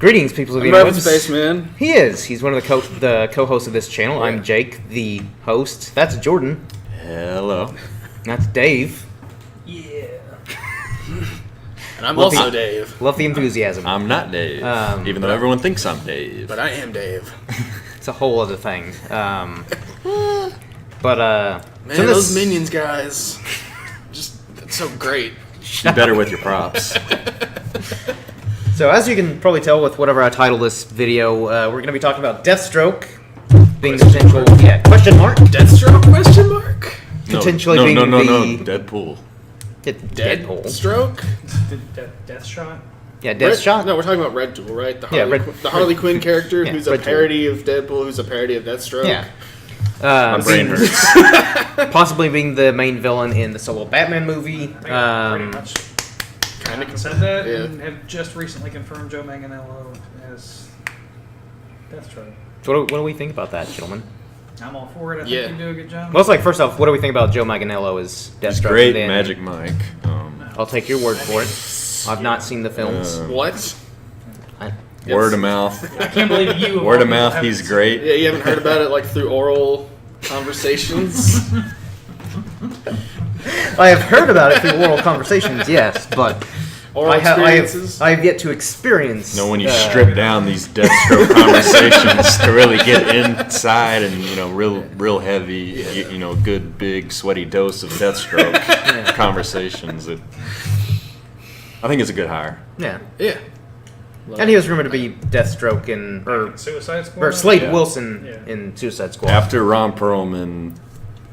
Greetings, people of the Rapid interwebs. Spaceman. He is. He's one of the co-hosts of this channel. Yeah. I'm Jake, the host. That's Jordan. Hello. That's Dave. Yeah. And I'm also Dave. Love the enthusiasm. I'm not Dave, even though everyone thinks I'm Dave. But I am Dave. It's a whole other thing. Man, so those Minions guys, that's so great. Be better with your props. So as you can probably tell with whatever I title this video, we're going to be talking about Deathstroke being the potential, question mark? Deathstroke, question mark? Potentially no, being no, the... Deadpool. Deadpool. Stroke? Deathshot? Yeah, Deathshot? No, we're talking about Red Tool, right? The Harley Quinn character who's a Red parody of Deadpool, who's a parody of Deathstroke. Yeah. My brain hurts. Possibly being the main villain in the solo Batman movie. Pretty much. Kind of said that, yeah. and have just recently confirmed Joe Manganiello as Deathstroke. What do we think about that, gentlemen? I'm all for it. I think you do a good job. Well, it's like, first off, what do we think about Joe Manganiello as Deathstroke? He's great, Magic Mike. I'll take your word for it. I've not seen the films. What? Word of mouth. I can't believe you. Word of mouth, he's great. Yeah, you haven't heard about it like through oral conversations? I have heard about it through oral conversations, yes, but I have yet to experience. When you strip down these Deathstroke conversations to really get inside and real heavy, good big sweaty dose of Deathstroke conversations. I think it's a good hire. Yeah. Yeah. And he was rumored to be Deathstroke in Suicide Squad? Or Slade Wilson in Suicide Squad. After Ron Perlman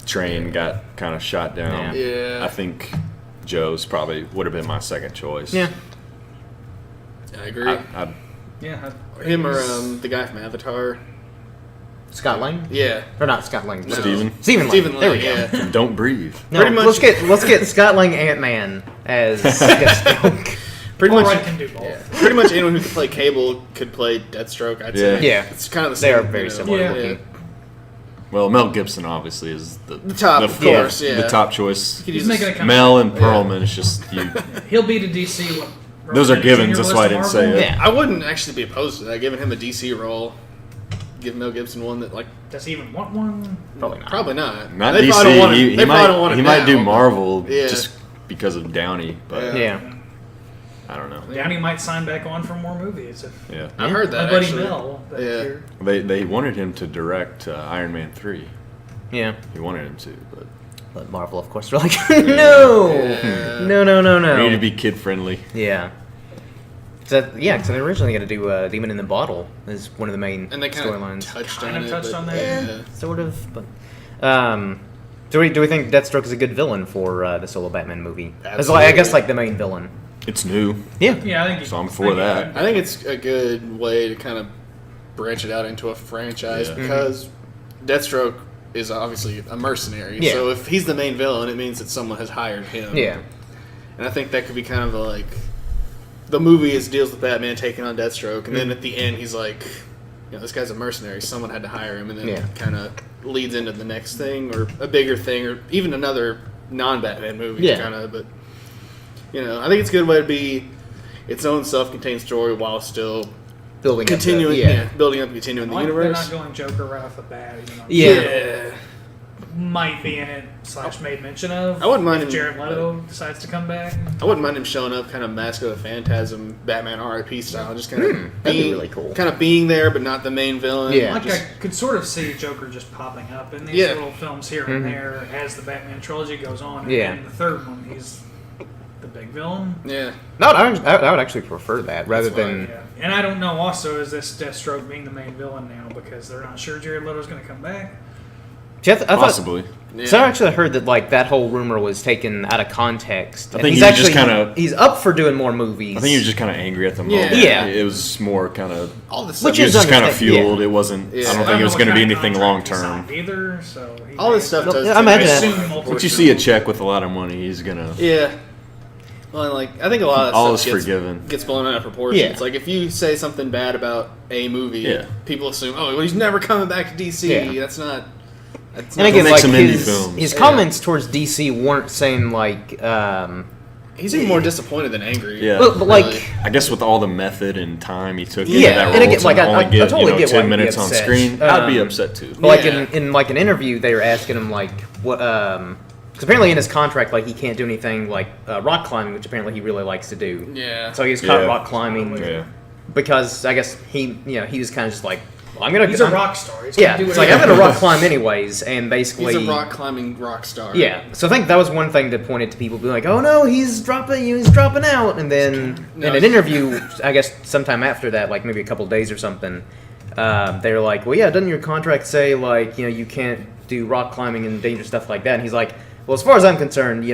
train got kind of shot down, I think Joe's probably would have been my second choice. Yeah. I agree. Him or the guy from Avatar. Scott Lang? Yeah. Or not Scott Lang. No. Stephen Lang. There we go. Yeah. Don't breathe. No, pretty much, let's get Scott Lang Ant-Man as Deathstroke. Pretty much, can do both. Yeah. Pretty much anyone who could play Cable could play Deathstroke, I'd say. Yeah. It's kind of the same. They are very similar looking. Well, Mel Gibson obviously is the top, of course, the top choice. He's making a Mel and Perlman, it's just you. He'll be to DC. Those are givens. That's why I didn't say it. Yeah. I wouldn't actually be opposed to that, giving him a DC role. Give Mel Gibson one that, like... Does he even want one? Probably not. Probably not. Not they DC. He might do now. Marvel just because of Downey, but I don't know. Downey might sign back on for more movies. I heard that, My buddy actually. Mel. They wanted him to direct Iron Man 3. Yeah. He wanted him to, but Marvel, of course, were like, no! No. We need to be kid-friendly. Yeah. Because they originally got to do Demon in the Bottle as one of the main storylines. And they kind of touched on that. Yeah, sort of. But do we think Deathstroke is a good villain for the solo Batman movie? As I guess like the main villain. It's new. Yeah. I think so I'm for that. I think it's a good way to kind of branch it out into a franchise because Deathstroke is obviously a mercenary. Yeah. So if he's the main villain, it means that someone has hired him. Yeah. And I think that could be kind of like the movie deals with Batman taking on Deathstroke, and then at the end he's like, this guy's a mercenary. Someone had to hire him, and then it kind of leads into the next thing or a bigger thing or even another non-Batman movie. Kind of, but I think it's a good way to be its own self-contained story while still building up the universe. They're not going Joker right off the bat. Might be in it / made mention of. I wouldn't mind if him. Jared Leto decides to come back. I wouldn't mind him showing up, kind of Mask of the Phantasm, Batman R.I.P. style, just kind of that'd be really cool. Kind of being there, but not the main villain. Yeah, I could sort of see Joker just popping up in these little films here and there as the Batman trilogy goes on. And in the third one, he's the big villain. Yeah. No, I would actually prefer that rather than. Yeah. And I don't know. Also, is this Deathstroke being the main villain now because they're not sure Jared Leto's going to come back? See, Possibly. So I actually heard that that whole rumor was taken out of context. I think he was just kind of... He's up for doing more movies. I think he was just kind of angry at the moment. Yeah. It was more kind of... All this stuff. Which is just kind of fueled. It wasn't... Yeah. I don't think it was going to be anything long term. Either, so all this stuff does... I imagine that. Once you see a check with a lot of money, he's going to... Yeah. Well, I think a lot of all that stuff forgiven. Gets blown out of proportion. Yeah. It's like if you say something bad about a movie, people assume, he's never coming back to DC. Yeah. That's not... And again, make some indie films. His comments towards DC weren't saying like, He's even more disappointed than angry. Yeah. But like, really. I guess with all the method and time he took Yeah, into that and role again, to like, I only get totally get why 10 he'd be minutes on upset. screen, I'd be upset too. but like Yeah. in like an interview, they were asking him like what, because apparently in his contract, like he can't do anything like rock climbing, which apparently he really likes to do. Yeah. So he was caught Yeah. rock climbing Yeah. because I guess he was kind of just like, well, I'm gonna. He's a rock star. He's Yeah, gonna do it's like I'm gonna rock climb anyways, and basically He's a rock climbing rock star. Yeah, so I think that was one thing that pointed to people being like, "Oh no, he's dropping out," and then in an interview, I guess sometime after that, like maybe a couple days or something, they were like, "Well, yeah, doesn't your contract say like you can't do rock climbing and dangerous stuff like that?" And he's like, "Well, as far as I'm concerned,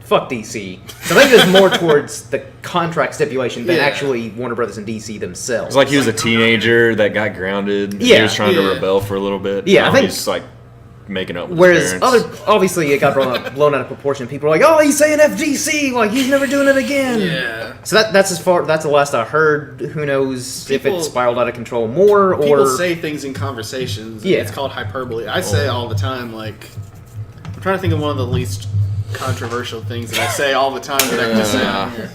fuck DC." So I think it's more towards the contract stipulation than Yeah. actually Warner Brothers and DC themselves. It's like he was a teenager that got grounded. Yeah. He was trying to Yeah. rebel for a little bit. Yeah, I Now think- he's like making up with Whereas his parents. obviously it got blown out of proportion. People are like, "Oh, he's saying FGC, like he's never doing it again." Yeah. So that's the last I heard. Who knows if People- it spiraled out of control more or People say things in conversations. Yeah. It's called hyperbole. I say all the time, like, I'm trying to think of one of the least controversial things that I say all the time that I can just say on here.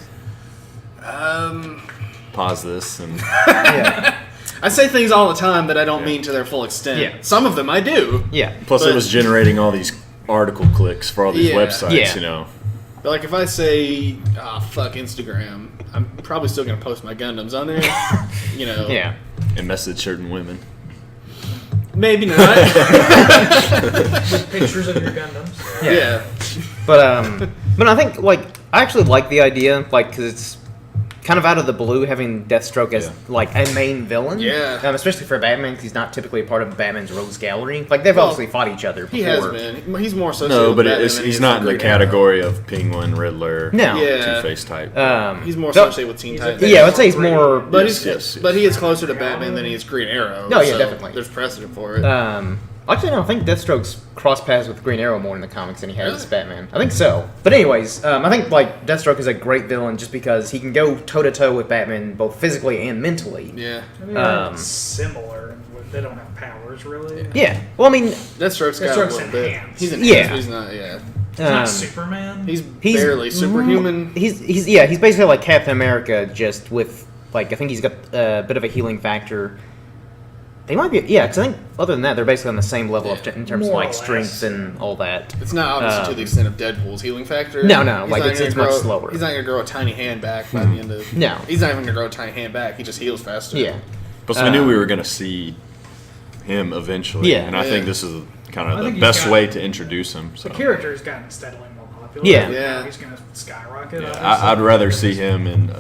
Pause this and yeah, I say things all the time that I don't mean to their full extent. Yeah. Some of them I do. yeah, plus But- it was generating all these article clicks for all these Yeah. websites, Yeah. But, like, if I say, fuck Instagram, I'm probably still going to post my Gundams on there. yeah. and message certain women. Maybe not. pictures of your Gundams. yeah. But I think like I actually like the idea, like because it's kind of out of the blue having Deathstroke as like a main villain. Yeah. Especially for Batman because he's not typically a part of Batman's rogues gallery. Like they've Well, obviously fought each other before. He has been. He's more associated No, with but Batman it's, than he's he is not in with the Green Arrow. category of Penguin, Riddler, No. Yeah. Two-Face type. He's more so- associated with Teen He's a Titans. bit Yeah, I would say he's more. But Yes. but he is closer to Batman than he is Green Arrow. No, yeah, so definitely. There's precedent for it. Actually, no. I think Deathstroke's cross paths with Green Arrow more in the comics than he has Really? as Batman. I think so. But anyways, I think like Deathstroke is a great villain just because he can go toe to toe with Batman both physically and mentally. yeah, I mean, they're similar. They don't have powers really. Yeah. Well, I mean, Deathstroke's got a Deathstroke's little bit. enhanced. He's Yeah. enhanced, but he's not. Yeah, He's not Superman. he's he's barely superhuman. He's basically like Captain America, just with like I think he's got a bit of a healing factor. They might be, yeah, because I think other than that, they're basically on the same level in terms of More or like strength less. and all that. It's not obviously to the extent of Deadpool's healing factor. No, no, He's like, not it's gonna much grow- slower. He's not going to grow a tiny hand back by the end of. No. he's not even going to grow a tiny hand back. He just heals faster. Yeah. Plus, we knew we were going to see him eventually, Yeah. and I Yeah. think this is kind I of think the he's best got- way to introduce him. So The character's gotten steadily more popular. Yeah. Yeah. He's going to skyrocket. yeah, obviously. I'd rather see him in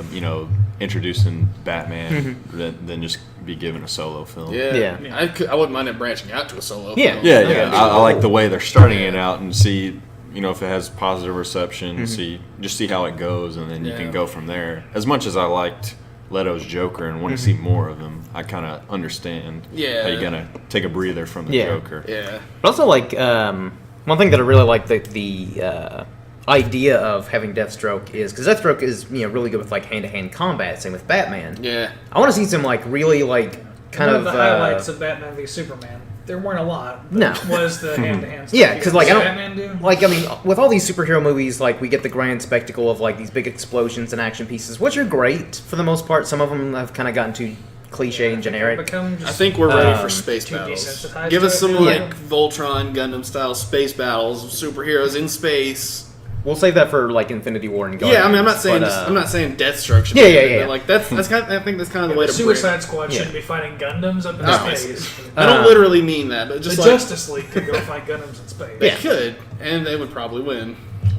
introducing Batman Mm-hmm. than just be given a solo film. Yeah. Yeah. I wouldn't mind it branching out to a solo. Yeah. film. Yeah, Yeah. I like the way they're starting Yeah. it out and see, if it has positive reception, see how it goes, and then you Yeah. can go from there. As much as I liked Leto's Joker and want to see more of him, I kind of understand Yeah. how you gotta take a breather from the Yeah. Joker. Yeah. But also, like, one thing that I really like the idea of having Deathstroke is because Deathstroke is really good with like hand-to-hand combat. Same with Batman. Yeah. I want to see some like really like kind One of the highlights of Batman v Superman. There weren't a lot. But No. Was the hand-to-hand stuff. Yeah, 'cause, like, I don't- Batman do? like I mean with all these superhero movies, like we get the grand spectacle of like these big explosions and action pieces, which are great for the most part. Some of them have kind of gotten too cliche and generic. Become I just think we're ready for Um, space too battles. desensitized Give to us it, some yeah. like Voltron Gundam style space battles of superheroes in space. We'll save that for like Infinity War and Yeah, I mean, I'm Guardians, not saying but, I'm not saying Deathstroke should Yeah, be yeah, in it, yeah. but, like that's kind of, I think that's kind of the way the to bring. Suicide Squad Yeah. shouldn't be fighting Gundams up in No. space. I don't literally mean that, but The just like Justice League could go fight Gundams in space. they Yeah. could, and they would probably win.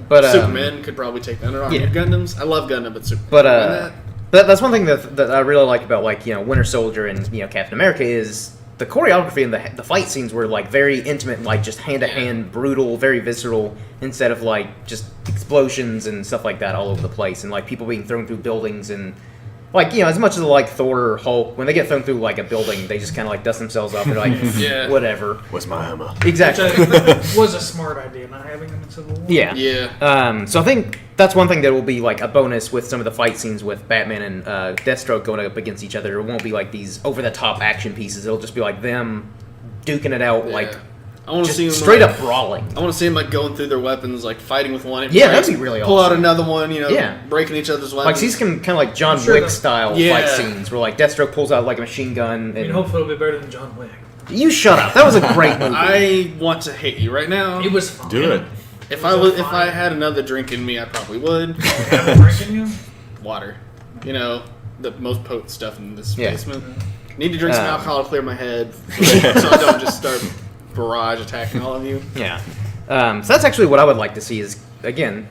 but Superman could probably take that. yeah. Gundams. I love Gundam, but Superman. But win that. that's one thing that I really like about like Winter Soldier and Captain America is the choreography and the fight scenes were like very intimate, and, like just hand to hand, brutal, very visceral, instead of like just explosions and stuff like that all over the place, and like people being thrown through buildings and. Like, as much as like Thor or Hulk, when they get thrown through like a building, they just kind of like dust themselves off. They're like, Yeah. whatever. What's my hammer? Which Exactly. I think was a smart idea, not having them in Civil War. Yeah. Yeah. So I think that's one thing that will be like a bonus with some of the fight scenes with Batman and Deathstroke going up against each other. It won't be like these over the top action pieces. It'll just be like them duking it out Yeah. like I want to see him straight up brawling. I want to see him like going through their weapons, like fighting with one. Yeah, that'd be really pull awesome. out another one, breaking each other's weapons. Like see some kind of like John Wick style fight scenes where like Deathstroke pulls out like a machine gun. And hopefully it'll be better than John Wick. You shut up. That was a great movie. I want to hate you right now. It was fun. Do it. If I had another drink in me, I probably would. Have a drink in you? Water. The most potent stuff in this basement. Need to drink some alcohol to clear my head, so I don't just start barrage attacking all of you. Yeah. So that's actually what I would like to see. Is again,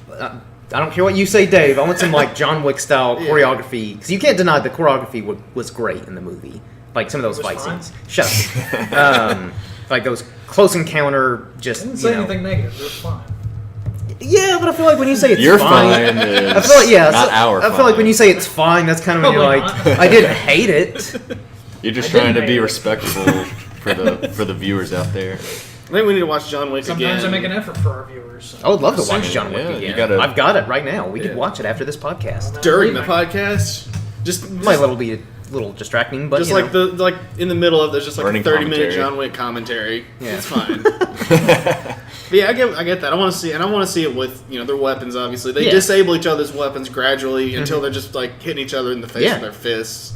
I don't care what you say, Dave. I want some like John Wick style choreography because you can't deny the choreography was great in the movie. Like some of those fight scenes. Shut up. Like those close encounter. Just I didn't say anything negative. It was fine. Yeah, but I feel like when you say it's You're fine, is I feel like not I feel like when you say it's fine, that's kind of when you're like, I didn't hate it. You're just trying to be respectful for the viewers out there. I think we need to watch John Wick again. Sometimes I make an effort for our viewers. So. I would love to watch John Wick again. I've got it right now. We could watch it after this podcast. During the podcast, just might be a little distracting, but just like like in the middle of there's just like a 30-minute John Wick commentary. Yeah. It's fine. But yeah, I get that. I want to see, and I want to see it with their weapons. Obviously, they disable each other's weapons gradually until they're just like hitting each other in the face with their fists.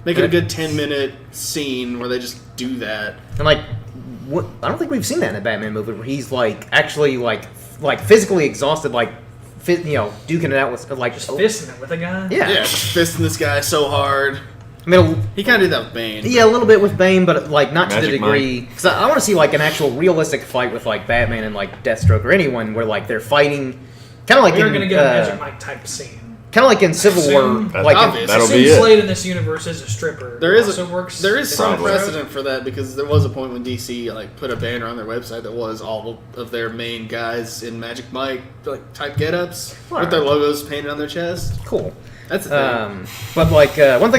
Make it a good 10-minute scene where they just do that. And like, I don't think we've seen that in a Batman movie where he's like actually like physically exhausted, like duking it out with like just fisting it with a guy. Yeah, fisting this guy so hard. I mean, he kind of did that with Bane. Yeah, a little bit with Bane, but like not Magic to the degree. Because I want to see like an actual realistic fight with like Batman and like Deathstroke or anyone where like they're fighting, kind of like we're gonna get a Magic Mike type scene. Kind of like in Civil War, like that'll be it. Slade in this universe is a stripper. There is some Broadway. precedent for that because there was a point when DC like put a banner on their website that was all of their main guys in Magic Mike like type get-ups with their logos painted on their chest. Cool. That's the thing. But like another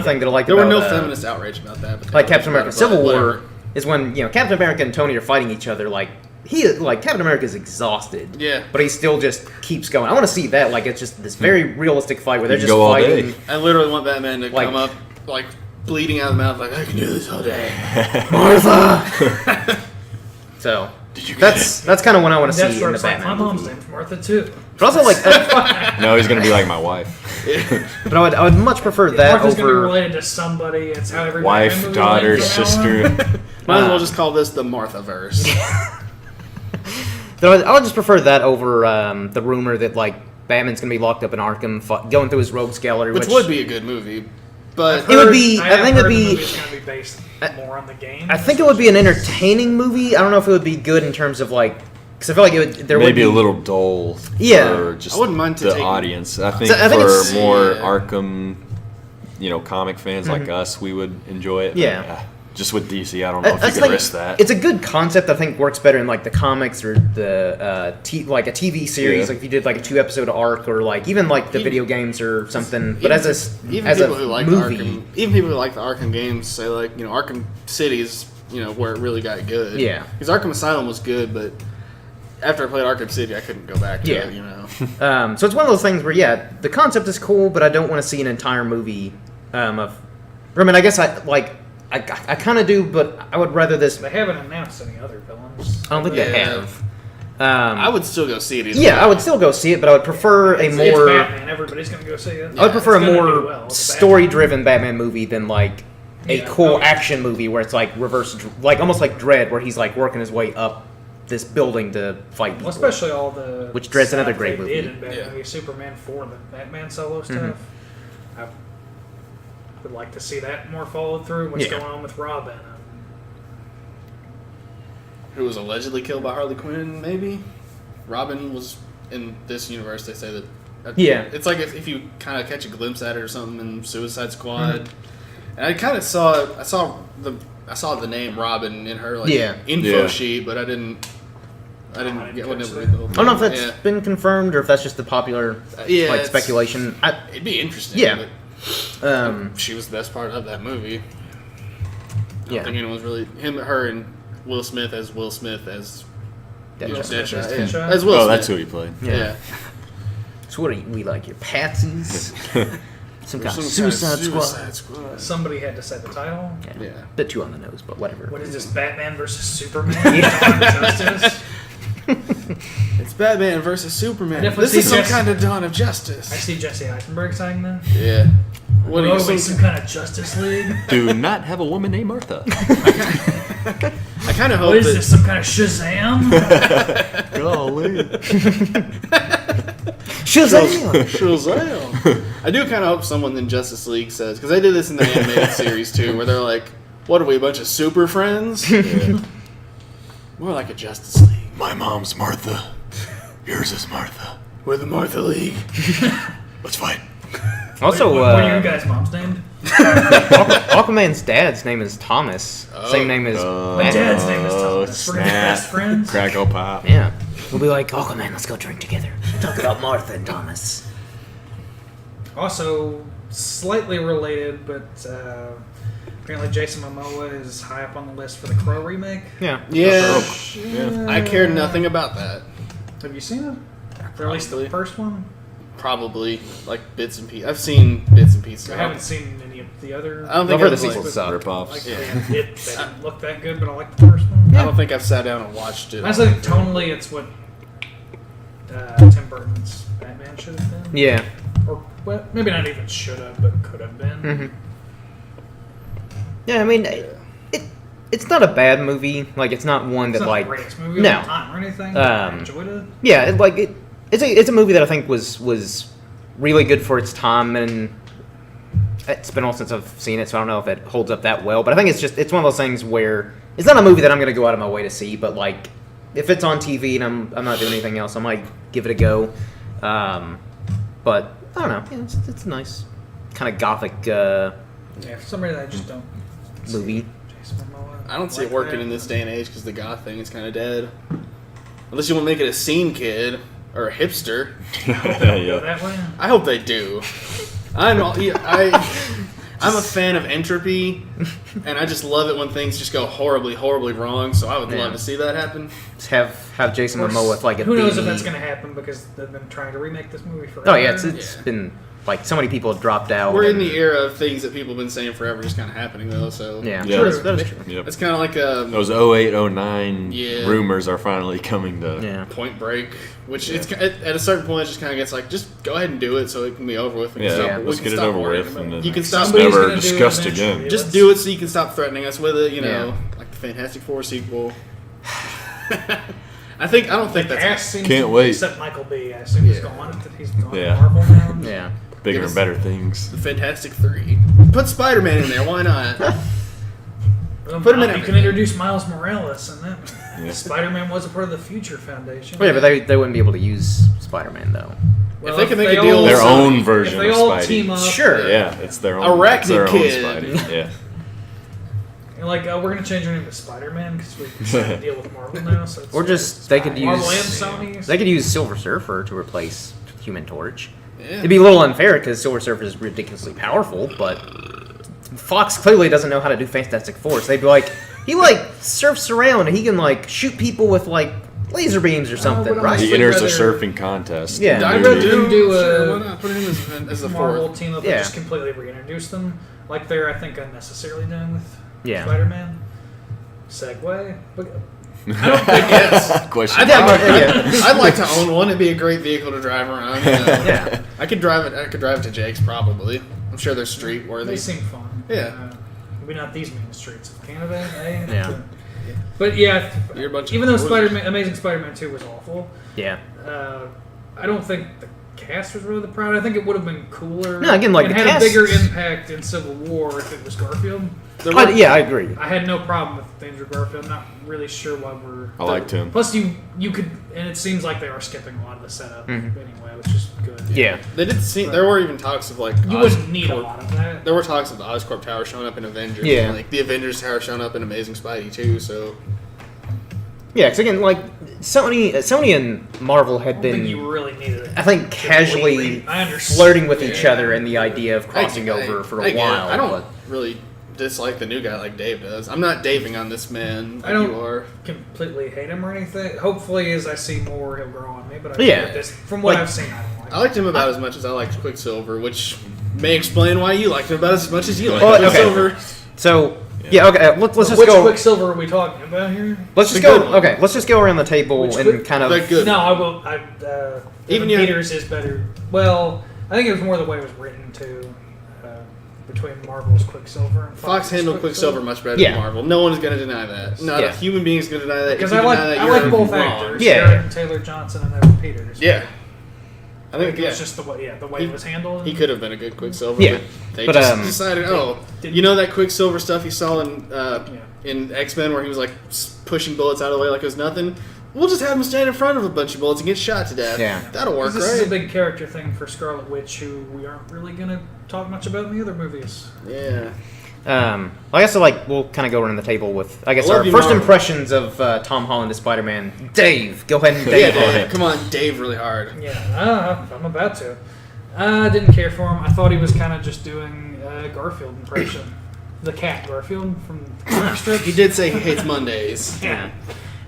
thing that I like there about were no feminist outrage about that. But like Captain America: Civil War is when Captain America and Tony are fighting each other. Like Captain America is exhausted. Yeah. But he still just keeps going. I want to see that. Like it's just this very realistic fight where they're just go all fighting. day. I literally want Batman to come up like bleeding out of the mouth, like I can do this all day, Martha. So that's kind of what I want to see in the Batman my mom's movie. name's Martha too. But also like, no, he's gonna be like my wife. But I would much prefer that Martha's over gonna be related to somebody. It's how every wife, daughter, sister. Might as well just call this the Martha-verse. I would just prefer that over the rumor that like Batman's gonna be locked up in Arkham, going through his rogues gallery, which would be a good movie. But it would be. I think it'd be. It's gonna be based more on the game. I think it would be an entertaining movie. I don't know if it would be good in terms of like, because I feel like there would be a little dull. Yeah, for just I wouldn't mind the audience. I think it's more Arkham, comic fans like us, we would enjoy it. Yeah. Just with DC, I don't know if you could risk that. It's a good concept. I think works better in like the comics or the like a TV series. Yeah. Like if you did like a 2-episode arc or like even like the video games or something. But as a movie, even people who like the Arkham games say like Arkham City is where it really got good. Yeah, because Arkham Asylum was good, but after I played Arkham City, I couldn't go back to it. So it's one of those things where the concept is cool, but I don't want to see an entire movie of. I mean, I guess I kind of do, but I would rather this. They haven't announced any other villains. I don't think they have. I would still go see it. Yeah, I would still go see it, but I would prefer a more. It's Batman. Everybody's gonna go see it. I would prefer a more story-driven Batman movie than like a cool action movie where it's like like almost like Dredd, where he's like working his way up this building to fight people. Well, especially all the which Dredd's another great movie. Did in Batman, Superman 4, the Batman solo stuff. I would like to see that more followed through. What's going on with Robin? Who was allegedly killed by Harley Quinn? Maybe Robin was in this universe. They say that. It's like if you kind of catch a glimpse at it or something in Suicide Squad. And I kind of saw the name Robin in her info sheet, but I didn't get read the whole thing. I don't know if that's been confirmed or if that's just the popular speculation. It'd be interesting. Yeah. She was the best part of that movie. I don't think anyone was really her and Will Smith as Deadshot. As Will Smith. That's who he played. Yeah. So what are we like? Your patsies? Some kind of Suicide Squad. Somebody had to say the title. Yeah. Bit too on the nose, but whatever. What is this, Batman versus Superman? Dawn of Justice? It's Batman versus Superman. definitely This is see some Jesse- kind of Dawn of Justice. I see Jesse Eisenberg saying that. Yeah. What do you Be think? some kind of Justice League? Do not have a woman named Martha. I kind of hope What is that this, some kind of Shazam? Golly. Shazam. I do kind of hope someone in Justice League says, because they did this in the animated series too, where they're like, "What are we, a bunch of super friends?" Yeah. More like a Justice League. My mom's Martha. Yours is Martha. We're the Martha League. Let's fight. Also, what are your guys' moms named? Aquaman's dad's name is Thomas. Same name as My dad's name is Oh, Thomas. We're gonna be best friends. Crackle pop. Yeah. We'll be like, Aquaman, let's go drink together. Talk about Martha and Thomas. Also, slightly related, but apparently Jason Momoa is high up on the list for the Crow remake. Yeah. Yeah. Yeah. I cared nothing about that. Have you seen it? Or at least the Probably. first one? Probably like bits and pieces. I've seen bits and pieces. I haven't seen any of the other. I don't I've think heard the I've, sequel like, sucked. Rip-offs. They didn't look that good, but I like the first one. I don't think I've sat down and watched it. I think tonally it's what Tim Burton's Batman should have been. Yeah. Or well, maybe not even should have, but could have been. Mm-hmm. Yeah, I mean, it's not a bad movie. Like, it's not one It's that, not like... the greatest movie no. of all time or anything. But I enjoyed it. Yeah, it's a movie that I think was really good for its time, and it's been a while since I've seen it, so I don't know if it holds up that well. But I think it's one of those things where it's not a movie that I'm going to go out of my way to see, but like if it's on TV and I'm not doing anything else, I might give it a go. But I don't know, yeah, it's a nice kind of gothic Yeah, for some reason I just don't. movie. see Jason Momoa I don't see like it working that. in this day and age because the goth thing is kind of dead. Unless you want to make it a scene kid or a hipster. Go Yeah. that way. I hope they do. I'm a fan of entropy, and I just love it when things just go horribly, horribly wrong. So I would love to see that happen. Just have Jason Of course, Momoa with like a who knows if baby. that's going to happen because they've been trying to remake this movie forever. Oh yeah, it's been like so many people have dropped out. We're in and- the era of things that people have been saying forever just kind of happening though. So Yeah, Yeah. that is true. Yep. it's kind of like a Those 08, 09 Yeah. rumors are finally coming to. Yeah. Point Break, which it's at a certain point it just kind of gets like, just go ahead and do it so it can be over with. We can Yeah, stop- we let's can get it stop over worrying with, about and it. then You can stop. Somebody's never gonna do it discussed eventually. again. Just do it so you can stop threatening us with it. You know, Yeah. like the Fantastic Four sequel. I don't think that's. Ass seems Can't to- wait. Except Michael B. I assume he's gone. He's gone Yeah. to Marvel now. Yeah. Bigger Yes. and better things. The Fantastic Three. Put Spider-Man in there. Why not? Put him in You can everything. introduce Miles Morales and that. Yeah. Spider-Man was a part of the Future Foundation. Well, yeah, but they wouldn't be able to use Spider-Man though. Well, If they can make a all- deal with Their somebody- own version If they of all Spidey. team up, Sure. Yeah, it's their own. Arachnid it's their Kid. Own Spidey. Yeah. and like we're gonna change our name to Spider-Man because we signed a deal with Marvel now. So it's, Or just they could Marvel and use Sony. they could use Silver Surfer to replace Human Torch. Yeah. It'd be a little unfair because Silver Surfer is ridiculously powerful, but Fox clearly doesn't know how to do Fantastic Four. So they'd be like, he like surfs around and he can like shoot people with like laser beams or something, but right? He I'd enters a rather- surfing contest. Yeah. in the I'd movie. rather them do Sure, a why not? Put him as the Marvel fourth. team up Yeah. and just completely reintroduce them, like they're I think unnecessarily doing with Yeah. Spider-Man. Segue. But I don't think it's. Question. I'd like to own one. It'd be a great vehicle to drive around. You know? Yeah. I could drive it. I could drive it to Jake's probably. I'm sure they're street worthy. they seem fun. Yeah. Maybe not these main streets of Canada, eh? Yeah. But yeah, You're a bunch of even though losers. Spider-Man, Amazing Spider-Man 2 was awful, Yeah. I don't think the cast was really the problem. I think it would have been cooler. No, again, like, and the had cast- a bigger impact in Civil War if it was Garfield. There were- Yeah, I agree. I had no problem with Andrew Garfield. Not really sure why we're. I liked him. Plus, you could, and it seems like they are skipping a lot of the setup anyway, which is good. Yeah. They did see. There were even talks of like. You wouldn't need a lot of that. There were talks of the Oscorp Tower showing up in Avengers. Yeah. And, like the Avengers Tower showing up in Amazing Spidey too. So Yeah, because again, like Sony and Marvel I had don't think been, you really needed it. I think, casually I understand. flirting with each other and the idea of crossing I- over for I a get it. while. I don't but really dislike the new guy like Dave does. I'm not daving on this man. Like I don't You are. completely hate him or anything. Hopefully, as I see more, he'll grow on me. But I Yeah. think this, from what Like, I've seen, I don't like I liked him about as much as I liked Quicksilver, which may explain why you liked him about as much as you liked Well, him. okay. Quicksilver. So yeah, okay. Let's just Which go. Quicksilver are we talking about here? Let's just The go. good one. Okay, let's just go around the table Which and kind of. The good. No, I will. Even Even your- Peters is better. Well, I think it was more the way it was written too. Between Marvel's Quicksilver and Fox handled Quicksilver much better Yeah. than Marvel. No one is going to deny that. Not Yeah. a human being is going to deny that. Because If I you like deny that, I you're like both wrong. actors. Yeah. Aaron Taylor Johnson and Evan Peters. Yeah. I I think think it was just the way it was handled. he could have been a good Quicksilver. Yeah. But they But, just um, decided. didn't- You know that Quicksilver stuff you saw in X-Men where he was like pushing bullets out of the way like it was nothing. We'll just have him stand in front of a bunch of bullets and get shot to death. Yeah. That'll work, This is a right? big character thing for Scarlet Witch, who we aren't really going to talk much about in the other movies. Yeah. I guess we'll kind of go around the table with I guess I love our you, first Marvel. impressions of Tom Holland as Spider-Man. Dave, go ahead and Yeah, Dave on Dave. it. Come on, Dave really hard. Yeah, I'm about to. I didn't care for him. I thought he was kind of just doing a Garfield impression. The cat Garfield from the comic strips. He did say he hates Mondays. Yeah.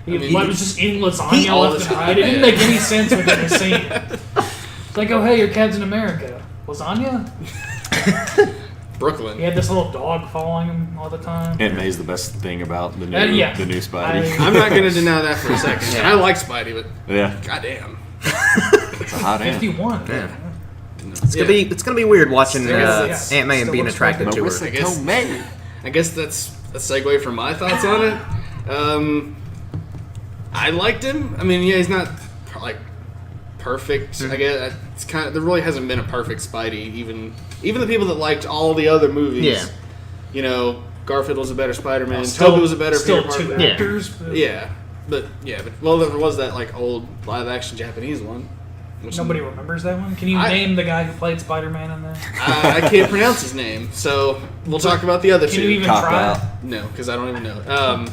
I mean, He was just in he- lasagna all left the and time. right. It didn't make any sense within the scene. It's like, oh, hey, you're Captain America. Lasagna? Brooklyn. He had this little dog following him all the time. Aunt May's the best thing about the new Yeah. the new Spidey. I'm not going to deny that for a second. Yeah. I like Spidey, but Yeah, goddamn. it's a hot aunt. 51. Yeah. It's gonna be weird watching Yeah. Aunt May and Still being looks attracted like to Marissa her. I guess- Tomei. I guess that's a segue from my thoughts on it. I liked him. I mean, yeah, he's not like perfect. I guess it's kind of there really hasn't been a perfect Spidey. Even the people that liked all the other movies. Yeah. You know, Garfield was a better Spider-Man. Still- Tobey was a better Still Peter two Parker. Yeah. actors. But Yeah, but well, there was that like old live-action Japanese one. Which Nobody remembers that one. Can you I- name the guy who played Spider-Man in there? I can't pronounce his name, so we'll talk about the other Can two. you even Cop try? out. No, because I don't even know.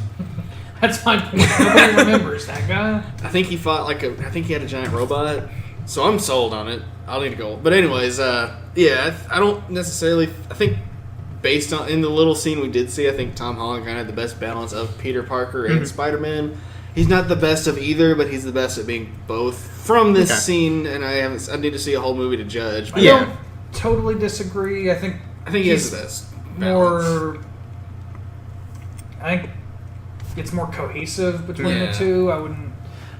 That's my point. Nobody remembers that guy. I think he fought I think he had a giant robot. So I'm sold on it. I'll need to go. But anyways, I don't necessarily. I think based on in the little scene we did see, I think Tom Holland kind of had the best balance of Peter Parker and Spider-Man. He's not the best of either, but he's the best at being both. From this Okay. scene, and I need to see a whole movie to judge. But I Yeah. don't totally disagree. I think I think he has he's the best balance. more. I think it's more cohesive between Yeah. the two. I wouldn't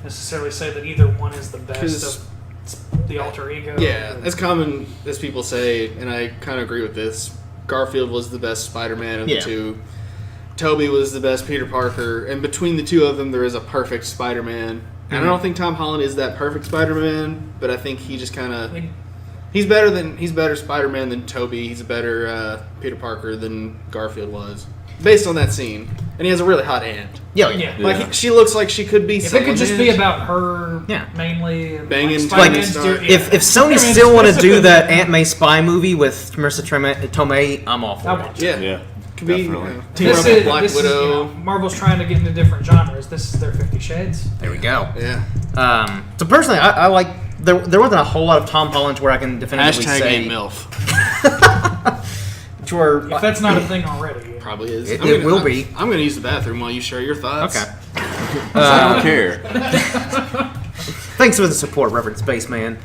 necessarily say that either one is the best 'Cause- of the alter ego. Yeah, as common as people say, and I kind of agree with this. Garfield was the best Spider-Man of Yeah. the two. Toby was the best Peter Parker, and between the two of them, there is a perfect Spider-Man. And I don't think Tom Holland is that perfect Spider-Man, but I think he just kind I of think he's better Spider-Man than Toby. He's a better Peter Parker than Garfield was, based on that scene. And he has a really hot aunt. Yeah, Yeah. Like Yeah. she looks like she could be. if it could just be someone's about her Yeah. mainly, and Banging Spider-Man's Tony Stark. do- yeah. If Sony Spider-Man still want to do specifically- that Aunt May spy movie with Marissa Tomei, I'm all for I it. want Yeah, Yeah, could be definitely. team This up is, with Black this is, Widow. Marvel's trying to get into different genres. This is their 50 Shades. There we go. Yeah. So personally, I like there wasn't a whole lot of Tom Holland where I can definitively Hashtag say ain't MILF. which were If that's not a thing already. Probably is. It I'm gonna- will be. I'm going to use the bathroom while you share your thoughts. okay. I don't care. Thanks for the support, Reverend Spaceman.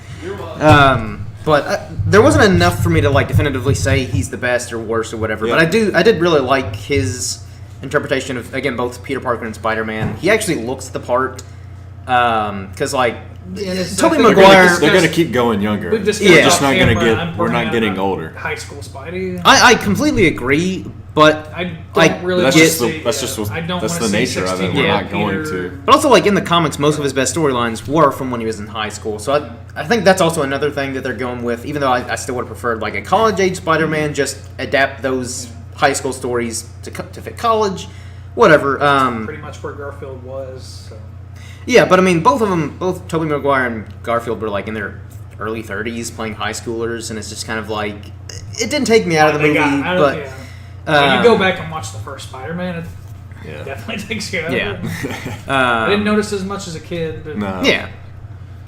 But there wasn't enough for me to like definitively say he's the best or worst or whatever. Yeah. But I did really like his interpretation of again both Peter Parker and Spider-Man. He actually looks the part because like Tobey They're Maguire. They're gonna keep going younger. We've We're discussed Yeah. just off not gonna camera, get. I'm We're not pouring getting out older. High school Spidey. I completely agree, but I don't like, really. That's get- just see, that's just what, I don't that's wanna the see nature of it. 16 We're Yeah. not going Peter. to. But also, like in the comics, most of his best storylines were from when he was in high school. So I think that's also another thing that they're going with. Even though I still would have preferred like a college-age Spider-Man, just adapt those high school stories to fit college, whatever. Pretty much where Garfield was. So. Yeah, but I mean, both of them, both Tobey Maguire and Garfield were like in their early 30s playing high schoolers, and it's just kind of like it didn't take me out of the They movie, got- I don't- but yeah. When you go back and watch the first Spider-Man, it Yeah. definitely takes you out. yeah, of it. I didn't notice as much as a kid. But, No. yeah.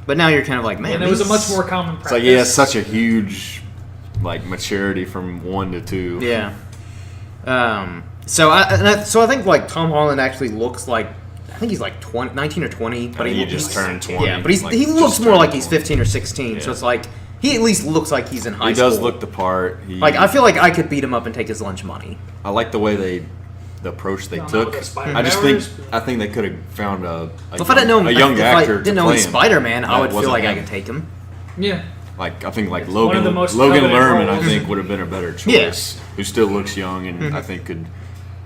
But now you're kind of like, man, and it was a these- much more common It's practice. like yeah, such a huge like maturity from 1 to 2. Yeah. So I think like Tom Holland actually looks like I think he's like 20, 19 or 20, but But he he's just turned 20. yeah, but he like, looks just more turned like he's 20. 15 or 16. So Yeah. it's like he at least looks like he's in high He school. does look the part. Like, I feel like I could beat him up and take his lunch money. I like the way the approach they Don't know took. what the Spider I just powers, think they could have found a If I didn't know him, young if actor I didn't to know play he's him. Spider-Man, I That would feel wasn't like I him. could take him. Yeah. Like I think like It's one of the Logan most Logan coveted Lerman I roles. think would have been a better choice. Yeah. Who still looks young and I think could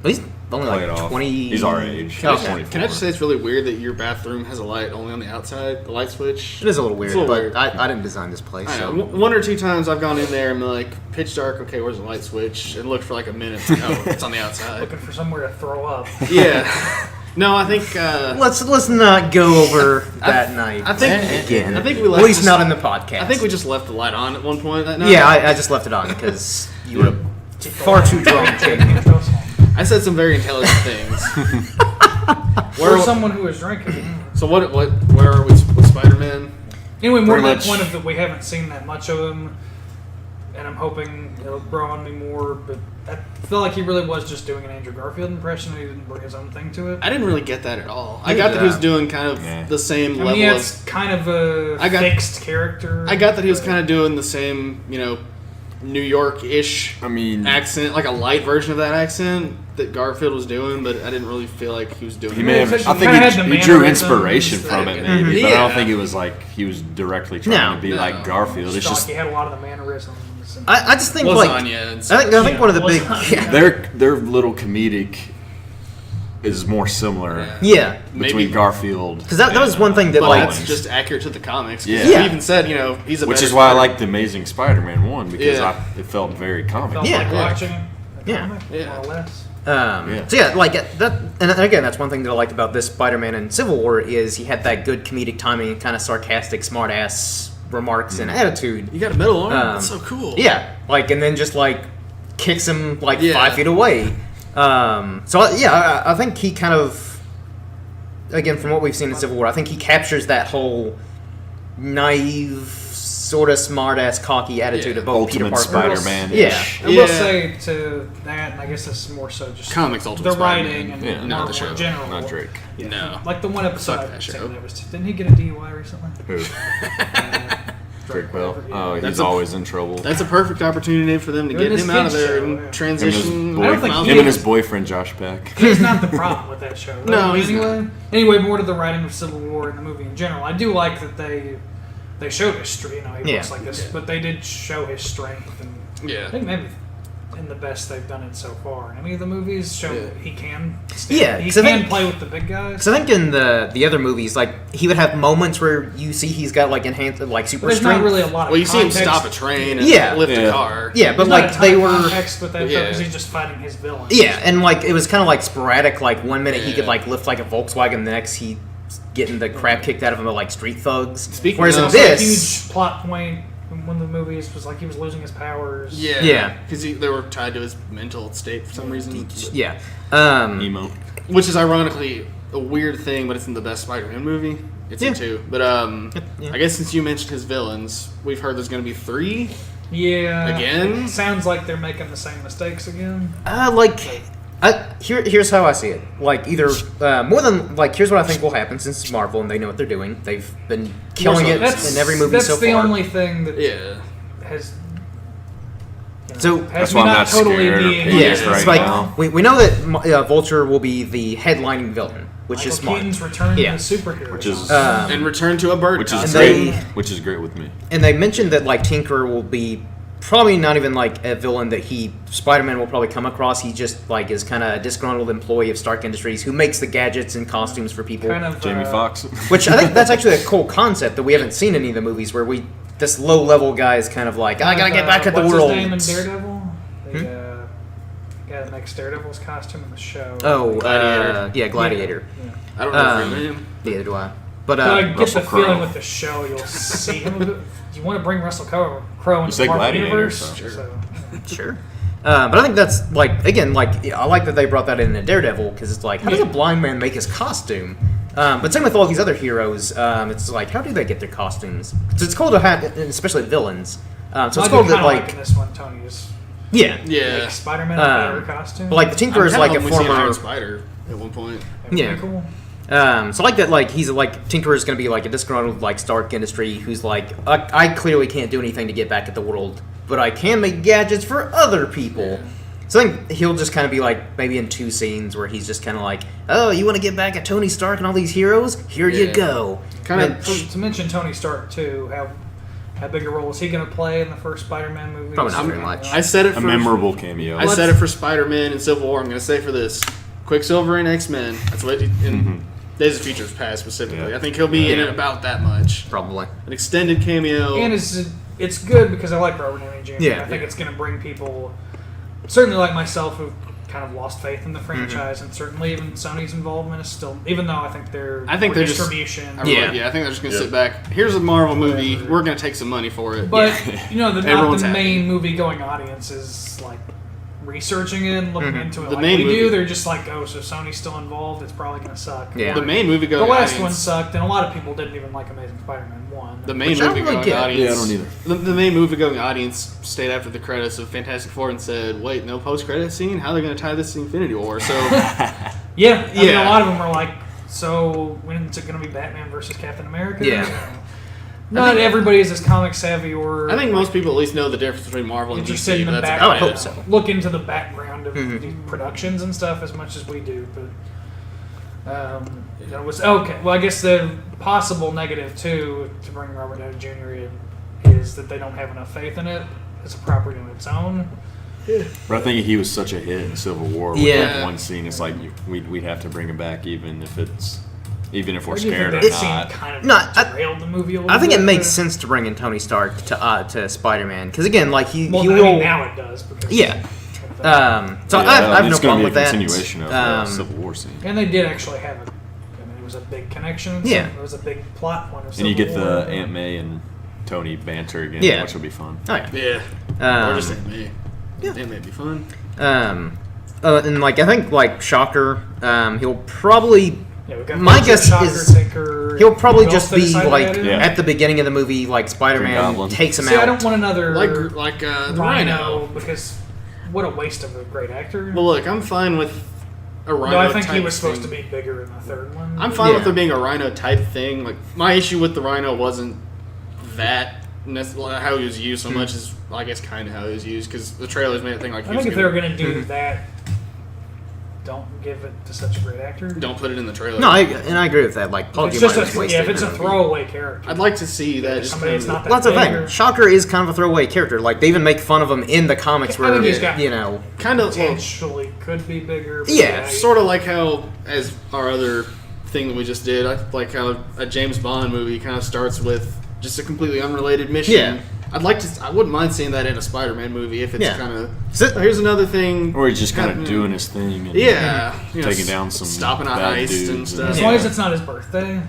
He's only play it like off. 20. He's our age. He's Okay. 24. Can I just say it's really weird that your bathroom has a light only on the outside, the light switch? It is a little weird, It's a little but weird. I didn't design this place. I So. know. One or two times I've gone in there and been like, pitch dark, okay, where's the light switch? And looked for like a minute. It's like, oh, it's on the outside. Looking for somewhere to throw up. Yeah. No, I think. Let's not go over that night. I think again. I think we left. At least this- not in the podcast. I think we just left the light on at one point that night. Yeah, I just left it on because you were far too drunk. I said some very intelligent things. Or someone who was drinking. So where are we with Spider-Man? Anyway, more to Pretty that much. point of that we haven't seen that much of him, and I'm hoping it'll grow on me more. But I feel like he really was just doing an Andrew Garfield impression, and he didn't bring his own thing to it. I didn't really get that at all. I got that he was doing kind of Yeah. the same I level mean, yeah, of. it's kind of a I got- fixed character. I got that he was but- kind of doing the same, New York-ish I mean accent, like a light version of that accent that Garfield was doing, but I didn't really feel like he was doing. he it. may have, He I kinda had the think he drew mannerisms inspiration from it maybe, but I Yeah. don't think it was like he was directly trying No. to be No. like Garfield. It's Just just he had a lot of the mannerisms. And, I just think Lasagna like and I stuff. think one of the big lasagna. their little comedic is more similar yeah. between Maybe. Garfield. Because that was one thing that But like that's just accurate to the comics. 'Cause Yeah. he Yeah. even said, he's a Which better is why I Spider- like the Amazing Spider-Man one because Yeah. it felt very comic. felt Yeah. like Yeah. watching a Yeah. comic, Yeah. more or less. Yeah. So yeah, like that, and again, that's one thing that I liked about this Spider-Man in Civil War is he had that good comedic timing, and kind of sarcastic, smart-ass remarks and attitude. You got a middle arm? Um, That's so cool. Yeah, like and then just like kicks him like Yeah. 5 feet away. I think he kind of, again, from what we've seen in Civil War, I think he captures that whole naive, sort of smart-ass, cocky attitude Yeah. of both Peter Ultimate Parker. Spider-Man-ish. Yeah. I will Yeah. say to that, and I guess this is more so just Comics Ultimate the Spider-Man. writing and Yeah, not the Marvel in show. general. Not Drake. Yeah. No. Like the one episode Suck I've that seen show. that was. Didn't he get a DUI recently? Who? Drake Bell. Yeah. Oh, he's That's a- always in trouble. That's a perfect opportunity for them to Him get and his him out of kids there show, and yeah. Him and transition. I don't think Miles he- him and Morales. his boyfriend Josh Peck. He's not the problem with that show. No, But he's anyway, more to the writing of Civil War and the movie in general. I do like that they showed his strength. He Yeah. looks like this, but they did show his strength, and Yeah. I think maybe in the best they've done it so far. In any of the movies, show Yeah. that he can. Yeah, he 'cause I can think- play with the big guys. Because I think in the other movies, like he would have moments where you see he's got like enhanced, like super There's strength. not really a lot of Well, you see him context. stop a train and Yeah. lift Yeah. a car. Yeah, but There's not a like ton they of were. context with that Yeah. because he's just fighting his villain. Yeah, and like it was kind of like sporadic. Like 1 minute he Yeah. could like lift like a Volkswagen, the next he getting the crap kicked out of him by like street thugs. Speaking Whereas in of- It's a this, huge plot point in one of the movies was like he was losing his powers. Yeah. Yeah. Because they were tied to his mental state for some reason. yeah, Emo. Which is ironically a weird thing, but it's in the best Spider-Man movie. It's in Yeah. 2. But Yeah. I guess since you mentioned his villains, we've heard there's going to be 3. Yeah. Again? It sounds like they're making the same mistakes again. here's how I see it. Like either more than like here's what I think will happen since it's Marvel and they know what they're doing. They've been killing it in every movie that's so the far. only thing that Yeah. has. So- has That's me why I'm not not totally scared of being. it. Yeah, Yes, it's right like now. we know that Vulture will be the headlining villain, which Michael is smart. Keaton's return Yeah. to superhero. Which is- And return to a bird Which is And costume. they- which is great with me. And they mentioned that like Tinker will be probably not even like a villain that Spider-Man will probably come across. He just like is kind of a disgruntled employee of Stark Industries who makes the gadgets and costumes for people. kind of Jamie Foxx. Which I think that's actually a cool concept that we haven't seen in any of the movies where this low-level guy is kind of like, I gotta get back at the what's world. His name in Daredevil? The guy that makes Daredevil's costume in the show. Oh, Gladiator. yeah, Gladiator. Yeah. I don't know his name. Neither do I. But But I get Russell the Crowe. feeling with the show you'll see him. Do you want to bring Russell Crowe into said the Marvel Gladiator, universe? so- Sure. sure. But I think that's like again, like I like that they brought that in Daredevil because it's like, how does a blind man make his costume? But same with all these other heroes. It's like, how do they get their costumes? So it's cool to have, especially villains. So it's I cool do that kinda like, in this one, Tony is yeah. Yeah. Spider-Man in a better Um, costume. But like the Tinker is I'm like a kinda hoping we see an former. Iron Spider at one point. That would be yeah. cool. So like that, like he's like Tinkerer's going to be like a disgruntled like Stark Industry who's like I clearly can't do anything to get back at the world, but I can make gadgets for other people. Yeah. So I think he'll just kind of be like maybe in 2 scenes where he's just kind of like, oh, you want to get back at Tony Stark and all these heroes? Here you go. Kind of To mention Tony Stark too, how big a role is he going to play in the first Spider-Man movie? Probably not very much. I said it A for memorable cameo. I said it for Spider-Man and Civil War. I'm going to say for this Quicksilver and X-Men. That's what in Days of Future Past specifically. Yeah. I think he'll be in it about that much. Probably. An extended cameo. And it's good because I like Robert Downey Jr. Yeah. I think it's going to bring people, certainly like myself, who kind of lost faith in the franchise, and certainly even Sony's involvement is still, even though I think they're just distribution. I think they're just going to sit back. Here's a Marvel movie. We're going to take some money for it. But not Everyone's the happy. main movie going audience is like researching it and looking into it. The Like main we movie- do, they're just like, oh, so Sony's still involved. It's probably going to suck. Yeah. The main movie The going last audience. one sucked, and a lot of people didn't even like Amazing Spider-Man 1. The main Which I movie don't really going get. audience. Yeah, I don't either. The main movie going audience stayed after the credits of Fantastic Four and said, "Wait, no post-credit scene? How are they going to tie this to Infinity War?" So Yeah, I mean, Yeah. a lot of them were like, so when's it going to be Batman versus Captain America? Yeah. You know, not everybody is as comic savvy or I think most people at least know the difference between Marvel and interested DC. in the But that's back. I would about hope it. so. Look into the background of these productions and stuff as much as we do, but it was okay. Well, I guess the possible negative too to bring Robert Downey Jr. in is that they don't have enough faith in it as a property on its own. But I think he was such a hit in Civil War with Yeah. that one scene. It's like we'd have to bring him back even if we're Or do you scared think or that scene not. kind of No, derailed the movie a little I think bit? it makes sense to bring in Tony Stark to Spider-Man because again, like he Well, will. now it does. Because Yeah. So Yeah, I have no it's problem gonna with be a that. continuation of the Civil War scene. And they did actually have it was a big connection. Yeah. It was a big plot point of And you get Civil War. the Aunt May and Tony banter again, Yeah. which will be fun. Oh yeah. Yeah. Or just Aunt May. yeah. Aunt May would be fun. And like I think like Shocker, he'll probably. Yeah, we got My Vulture, guess Shocker, is Tinker, he'll probably who just else they be decided like to add in? Yeah. at the beginning of the movie, like Green Spider-Man Goblin. takes him See, out. I don't want another Like the Rhino. because what a waste of a great actor. Well, look, I'm fine with a Rhino. no, I think he type was supposed thing. to be bigger in the third one. I'm fine Yeah. with there being a Rhino type thing. Like my issue with the Rhino wasn't that how he was used so much as I guess kind of how he was used because the trailers made it think like he I was think if they were gonna- going to do that, don't give it to such a great actor. don't put it in the trailer. No, I agree with that. Like Paul It's Giamatti just was wasted. if it's a throwaway character. I'd like to see that. Just Somebody that's kinda- not that Well, that's the big thing. or Shocker is kind of a throwaway character. Like they even make fun of him in the comics, I where think he's got- you know. kind of well, potentially could be bigger. but Yeah, sort of like how as our other thing that we just did. I like how a James Bond movie kind of starts with just a completely unrelated mission. Yeah. I wouldn't mind seeing that in a Spider-Man movie if it's Yeah. kind of. So- Here's another thing. Or he's just kind of Kinda- doing his thing. And Yeah, you know, taking down some stopping a bad heist dudes and stuff. As long as it's not his birthday.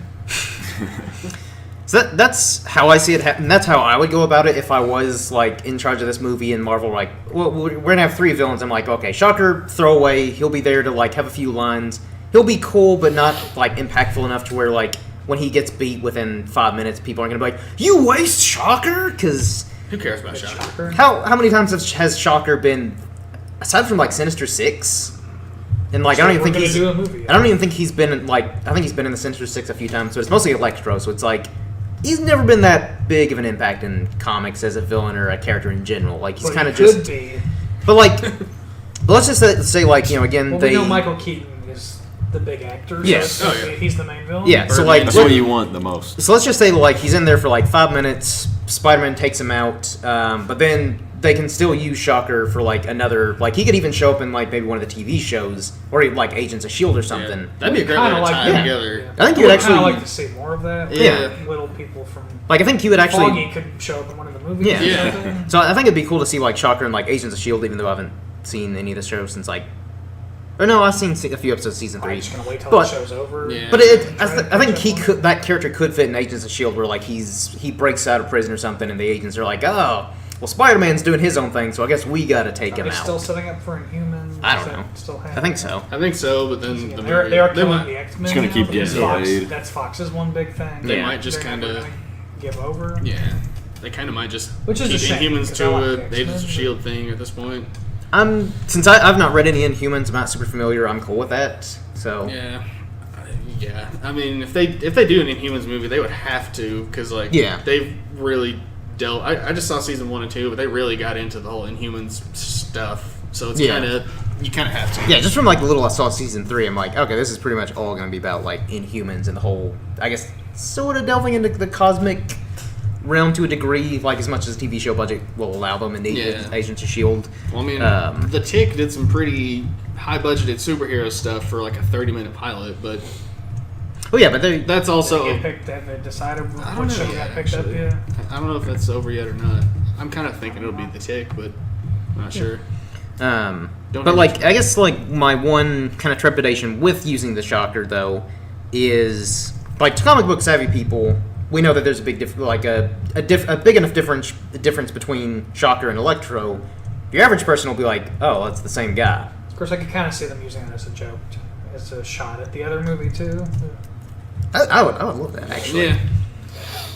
So that's how I see it happen. That's how I would go about it if I was like in charge of this movie and Marvel. Like, well, we're gonna have 3 villains. I'm like, okay, Shocker, throwaway. He'll be there to like have a few lines. He'll be cool, but not like impactful enough to where like when he gets beat within 5 minutes, people aren't gonna be like, "You waste Shocker," because Who cares about Shocker? how many times has Shocker been aside from like Sinister Six? And like I don't even We're think gonna he's. do a movie. I don't even think he's been in, like. I think he's been in the Sinister Six a few times, but it's mostly Electro. So it's like he's never been that big of an impact in comics as a villain or a character in general. Like he's But kind he of could just. be. But like, but let's just say like again Well, they. we know Michael Keaton is the big actor. Yes. So Oh, yeah. he's the main villain. Yeah, so Birdman. like That's what you want the most. So let's just say like he's in there for like 5 minutes. Spider-Man takes him out, but then they can still use Shocker for like another. Like he could even show up in like maybe one of the TV shows or like Agents of Shield or something. Yeah. That'd be a great way Kinda to like tie that. together. Yeah. I think I you'd would actually- kind of like to see more of that. Yeah. Little people from Like I think he would actually. Foggy could show up in one of the movies. Yeah. or Yeah. something. So I think it'd be cool to see like Shocker and like Agents of Shield, even though I haven't seen any of the shows since like. Or no, I've seen a few episodes of season I'm 3. just gonna wait till But- the show's over. Yeah. But I think he that character could fit in Agents of Shield, where like he breaks out of prison or something, and the agents are like, oh, well, Spider-Man's doing his own thing, so I guess we got to take Are him they out. still setting up for Inhumans? I Is don't that know. Still I think so. I think so, but then the They are they killing might, the X-Men. It's gonna now keep because getting Fox, delayed. that's Fox's one big thing. they Yeah. might just They're kind never of gonna give over. yeah. They kind of might just Which is keep a shame, Inhumans because I to like a the X-Men, Agents of but- Shield thing at this point. Since I've not read any Inhumans, I'm not super familiar. I'm cool with that. So Yeah, Yeah, I mean, if they do an Inhumans movie, they would have to, because they've really dealt. I just saw season 1 and 2, but they really got into the whole Inhumans stuff. So it's kind of you kind of have to. Yeah, just from like the little I saw season 3, I'm like, okay, this is pretty much all going to be about like Inhumans and the whole, I guess, sort of delving into the cosmic realm to a degree, like as much as the TV show budget will allow them in the Agents of S.H.I.E.L.D. Well, I mean, The Tick did some pretty high-budgeted superhero stuff for like a 30-minute pilot, but... Oh, yeah, but that's also... Have they decided what show got picked up yet? I don't know if that's over yet or not. I'm kind of thinking it'll be The Tick, but I'm not sure. But, like, I guess, like, my one kind of trepidation with using the Shocker, though, is, like, to comic book savvy people, we know that there's a big a big enough difference between Shocker and Electro. Your average person will be like, oh, that's the same guy. Of course, I could kind of see them using it as a joke, as a shot at the other movie, too. I would love that, actually. Yeah.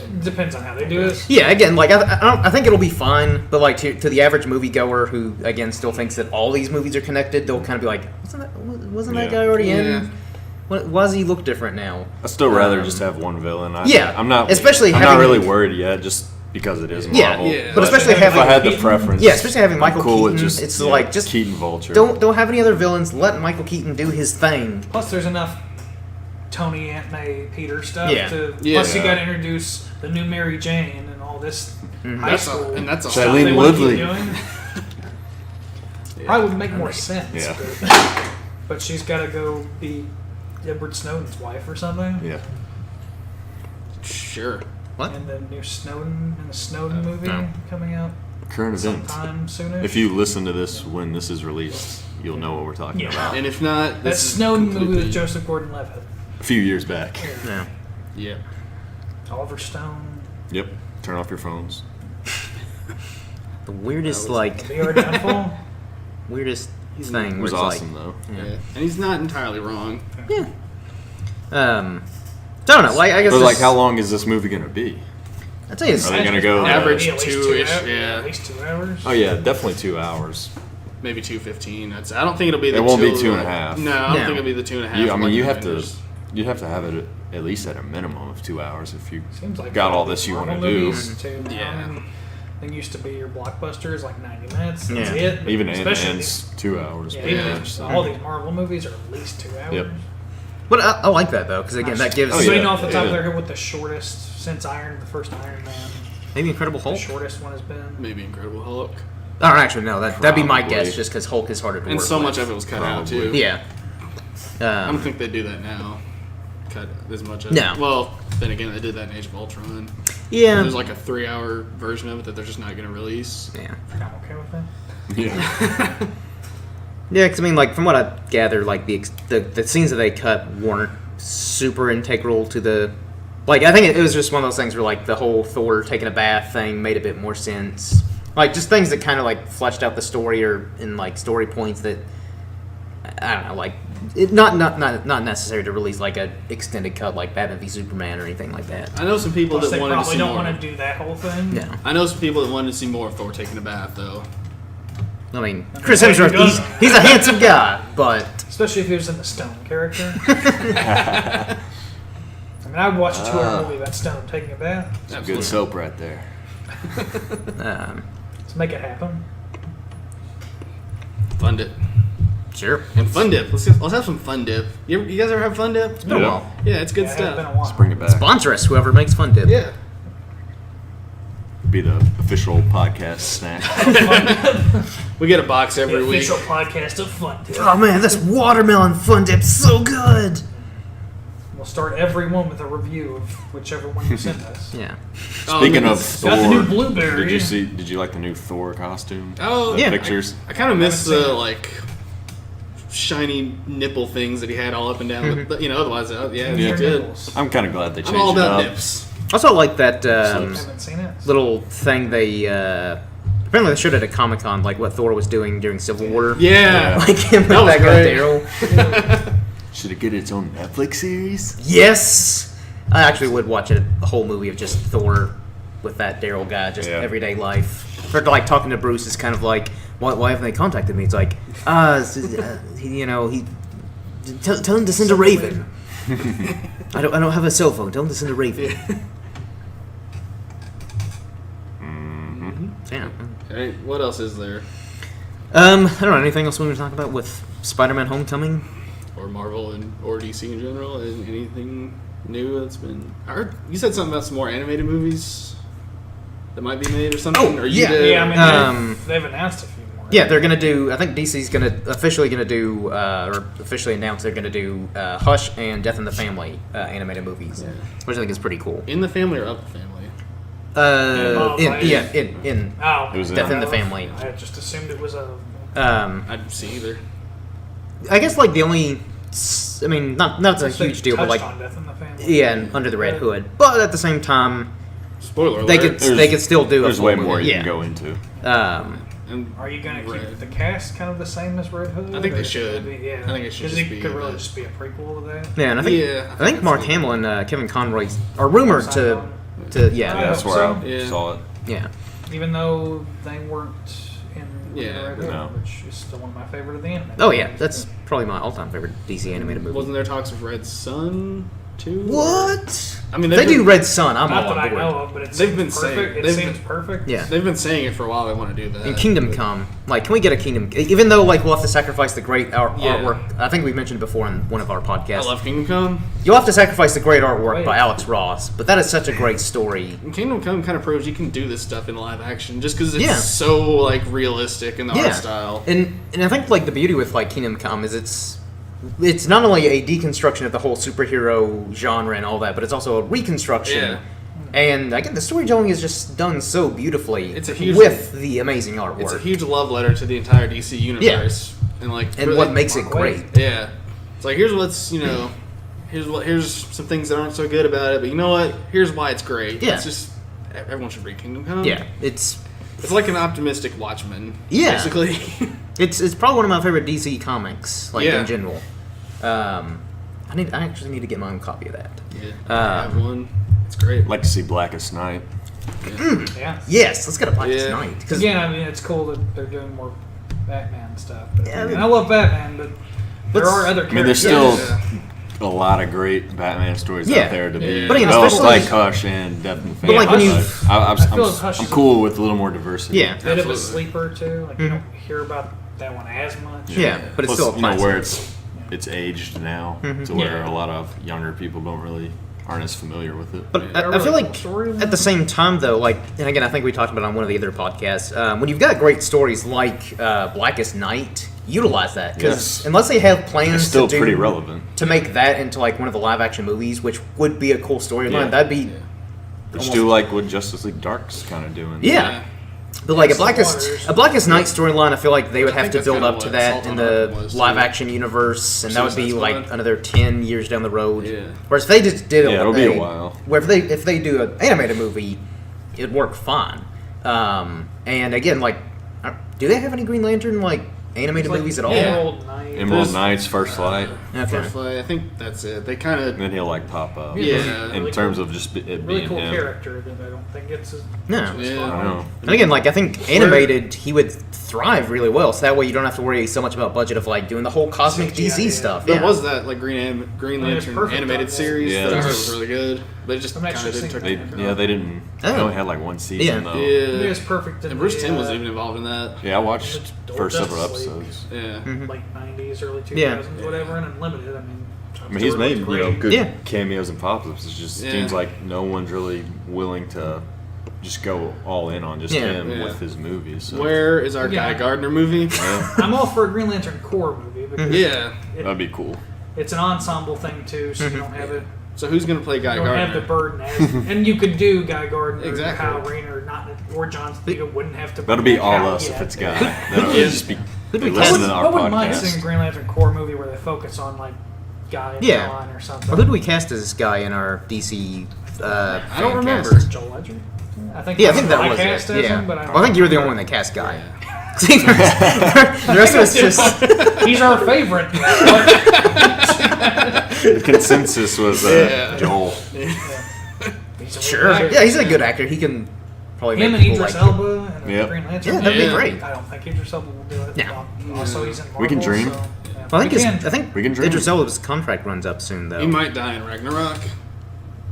It depends on how they do it. Yeah, again, like, I think it'll be fine, but, like, to the average moviegoer who, again, still thinks that all these movies are connected, they'll kind of be like, wasn't that guy already in? Why does he look different now? I'd still rather just have one villain. I'm not really worried yet, just because it is Marvel. Yeah, but especially having... If I had the preference... Yeah, especially having Michael Keaton. It's like, just... Keaton Vulture. Don't have any other villains. Let Michael Keaton do his thing. Plus, there's enough Tony, Aunt May, Peter stuff. Plus, you got to introduce the new Mary Jane and all this high school. And that's a Shailene Woodley. Probably would make more sense. Yeah. But she's got to go be Edward Snowden's wife or something. Yeah. Sure. What? And the new Snowden movie coming out Current event. sometime soonish. If you listen to this when this is released, you'll know what we're talking about. And if not, that Snowden movie with Joseph Gordon-Levitt. A few years back. Yeah. Yeah. Oliver Stone. Yep. Turn off your phones. The weirdest, like... VR Downfall. Weirdest thing. It was awesome, though. Yeah. And he's not entirely wrong. Yeah. So I don't know. Like, I guess. But like, how long is this movie gonna be? I tell you, Are they gonna go average at least 2-ish? At least 2 hours. Oh yeah, definitely 2 hours. Maybe 2:15. I don't think it'll be. It won't be 2.5. No, I don't think it'll be the 2.5. I mean, you'd have to have it at least at a minimum of 2 hours if you Seems like got all this you want to do. Yeah. They used to be your blockbusters like 90 minutes. That's Yeah. it. Even Especially Ant-Man's 2 hours. all these Marvel movies are at least 2 hours. Yep. But I like that though, because again, that gives Somebody know off the top of their head what the shortest since the first Iron Man. maybe Incredible Hulk. The shortest one has been. Maybe Incredible Hulk. Oh, actually, no. That'd be my Probably. guess, just because Hulk is harder to work And so with. much of it was cut out too. Yeah. I don't think they do that now. Cut as much of No. it. Well, then again, they did that in Age of Ultron. Yeah. There's like a 3-hour version of it that they're just not going to release. Yeah. I'm okay with that. Yeah. Yeah, because I mean, like from what I gather, like the scenes that they cut weren't super integral to the. Like I think it was just one of those things where like the whole Thor taking a bath thing made a bit more sense. Like just things that kind of like fleshed out the story or in like story points that I don't know, like it not necessary to release like a extended cut like Batman v Superman or anything like that. I know some people Plus, that they wanted to probably see don't more. want to do that whole thing. Yeah. I know some people that wanted to see more of Thor taking a bath, though. I mean, Chris Hemsworth, he's a handsome guy, but Especially if he was in the Stone character. I mean, I would watch a 2-hour movie about Stone taking a bath. Some good soap right there. Let's make it happen. Fund it. sure. And Fun Dip. Let's have some Fun Dip. You guys ever have Fun Dip? It's been a while. Yeah, it's good Yeah, it has been a stuff. while. Let's bring it back. Sponsor us, whoever makes Fun Dip. Yeah. Be the official podcast snack. We get a box every The week. official podcast of Fun Dip. Oh man, this watermelon Fun Dip's so good. We'll start every one with a review of whichever one you send us. Yeah. Speaking of Thor, got the new blueberry. Did you like the new Thor costume? Oh, Yeah. Pictures. I kind of miss haven't the seen it. like shiny nipple things that he had all up and down. But otherwise, it's good. Nipples. I'm kind of glad they changed I'm all it about up. nips. Also like that Haven't seen it. little thing they apparently they showed at a Comic-Con like what Thor was doing during Civil War. Yeah. Like him with That was that guy great. Daryl. Should it get its own Netflix series? Yes. I actually would watch a whole movie of just Thor with that Daryl guy, just Yeah. everyday life. Or like talking to Bruce is kind of like, why haven't they contacted me? It's like, he tell him to send a raven. I don't have a cell phone. Don't listen to Raven. Yeah. Alright, what else is there? I don't know. Anything else we want to talk about with Spider-Man: Homecoming? Or Marvel or DC in general? Anything new that's been... You said something about some more animated movies that might be made or something? Oh, or yeah. I mean, they've announced a few more. Yeah, they're gonna do. I think DC's officially gonna do, or officially announced they're gonna do Hush and Death in the Family animated movies, which I think is pretty cool. In the Family or Up the Family? In Oh, Death in the Family. I just assumed it was a. I'd see either. I guess like the only, I mean, not a huge deal, but like on Death in the Family. yeah, and Under the Red Hood. But at the same time, Spoiler they alert. could still do. There's a way full more movie. you can go into. And Are you going to Red. keep the cast kind of the same as Red Hood? I think they or should. Yeah. I think it should Because just be could really that. just be a prequel to that. Yeah, and I think Yeah, I think Mark Hamill and Kevin Conroy are rumored to I yeah That's hope where so. I Yeah. saw it. yeah. Even though they weren't in Yeah, Red Hood, no. which is still one of my favorite of the anime. Oh yeah, that's probably my all-time favorite DC animated movie. wasn't there talks of Red Sun too? What? I mean, They do Red Sun. I'm Not all that I on know board. of, but it They've seems been perfect. saying- It they've seems been- perfect. Yeah. They've been saying it for a while. They want to do that. In Kingdom Come, like, can we get a Kingdom? Even though like we'll have to sacrifice the great Yeah. artwork. I think we mentioned before in one of our podcasts. I love Kingdom Come. You'll have to sacrifice the great artwork Right. by Alex Ross, but that is such a great story. And Kingdom Come kind of proves you can do this stuff in live action, just because it's Yeah. so like realistic in the Yeah, art style. and I think like the beauty with like Kingdom Come is it's not only a deconstruction of the whole superhero genre and all that, but it's also a reconstruction. Yeah. And again, the storytelling is just done so beautifully. It's a huge- with the amazing artwork. It's a huge love letter to the entire DC universe, and like and what makes it great. Yeah, it's like here's what's here's some things that aren't so good about it, but you know what? Here's why it's great. Yeah. It's just everyone should read Kingdom Come. Yeah, it's like an optimistic Watchmen. Yeah. basically. it's probably one of my favorite DC comics, like Yeah. in general. I actually need to get my own copy of that. Yeah, I have one. It's great. I'd like to see Blackest Night. Yeah. Yes, let's get a Blackest Yeah. Night. Because Again, I mean, it's cool that they're doing more Batman stuff. But, Yeah, and I love Batman, but there are other I mean, there's characters. still a lot of great Batman stories Yeah. out there to be Yeah. But again, developed, especially- like Hush and Death and But Family. like when you- I feel like Hush I'm is cool with a little more diversity. Yeah. a bit of a Absolutely. sleeper too. Like you don't hear about that one as much. Yeah, but it's Plus, still a you know classic. where it's aged now to where Yeah. a lot of younger people aren't as familiar with it. But Yeah. I feel like Story at the same time, though, like, and again, I think we talked about it on one of the other podcasts. When you've got great stories like Blackest Night, utilize that because Yes. unless they have plans It's still to do, pretty relevant. to make that into like one of the live action movies, which would be a cool storyline. Yeah. That'd be Just do like what Justice League Dark's kind of doing. yeah. But like Some waters. a Blackest Night storyline, I feel like they would I have think to that's build kinda up to what that Salt in on the Arkham was, live too. action universe, and that would be Suicide like Squad. another 10 years down the road. Yeah. Whereas if they just did it, Yeah, with it'll be a while. Where if they do an animated movie, it'd work fine. And again, like, do they have any Green Lantern like animated Like movies at all? Emerald Knight. Emerald There's- Knight's First Light, Okay. First Light, I think that's it. They kind of and then he'll like pop up. Yeah. In Really terms cool. of just it Really being cool him. character that I don't think gets as No. much of a Yeah. spotlight. I know. And again, like I think animated, he would thrive really well. So that way you don't have to worry so much about budget of like doing the whole cosmic Yeah, DC yeah. stuff. there Yeah. was that like Green I mean, it's Lantern perfect animated on that. series Yeah, that that's- was really good, but it just I'm kind actually of didn't seeing took They they didn't. Oh. They only had like one season Yeah. though. Yeah, It was perfect. In and Bruce the, Timm wasn't even involved in that. Yeah, I watched It's the old first several Justice League. episodes. Yeah, late 90s, early 2000s, Yeah. whatever, and Unlimited. I mean, he's made good Yeah. cameos and pop-ups. It just Yeah. seems like no one's really willing to just go all in on just Yeah. him Yeah. with his movies. So. where is our Yeah. Guy Gardner movie? Yeah, I'm all for a Green Lantern Corps movie because Yeah. that'd be cool. it's an ensemble thing too, so you don't have it. So who's gonna play Guy You don't have the Gardner? burden as, and you could do Guy Gardner, Exactly. Kyle Rayner, not or John Cena wouldn't have to. That'll be bring all Kyle us yet. if it's Guy. That'll Yeah. just be. Who'd we Listen cast? to I our wouldn't mind seeing a podcast. Green Lantern Corps movie where they focus on like Guy and Yeah. John or something. Or who do we cast as this guy in our DC? I don't fan remember. cast? Joel Ledger. I think. Yeah, I think that was cast it. as Yeah. him, but I, don't Well, I think you were the remember. only one that cast Guy. See, the rest of us just. He's our favorite. The consensus was Yeah. Joel. He's a Sure. really good Yeah, he's a actor. good actor. He can probably Him make and people Idris like him. Elba and Yep. Green Lantern. Yeah, that'd be great. I don't think Idris Elba will do it. Yeah. Also, he's in Marvel. We can dream. So, yeah. Well, I We can. think We can dream. Idris Elba's contract runs up soon, though. He might die in Ragnarok.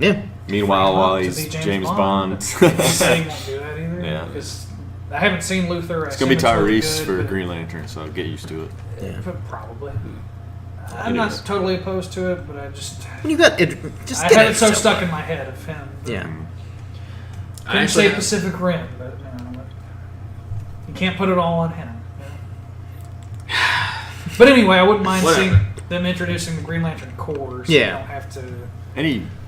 Yeah. Meanwhile, Frame while up to he's be James Bond, He said he won't do that either. Yeah. Because I haven't seen Luther. it's gonna be Tyrese for Green Lantern, so get used to it. Yeah. Probably. It I'm not is. totally opposed to it, but I just When you got it, just I get had it it so Elba. stuck in my head of him. Yeah. I Couldn't actually say have- Pacific Rim, but you can't put it all on him. But anyway, I wouldn't mind Whatever. seeing them introducing the Green Lantern Corps. So Yeah. you don't have to.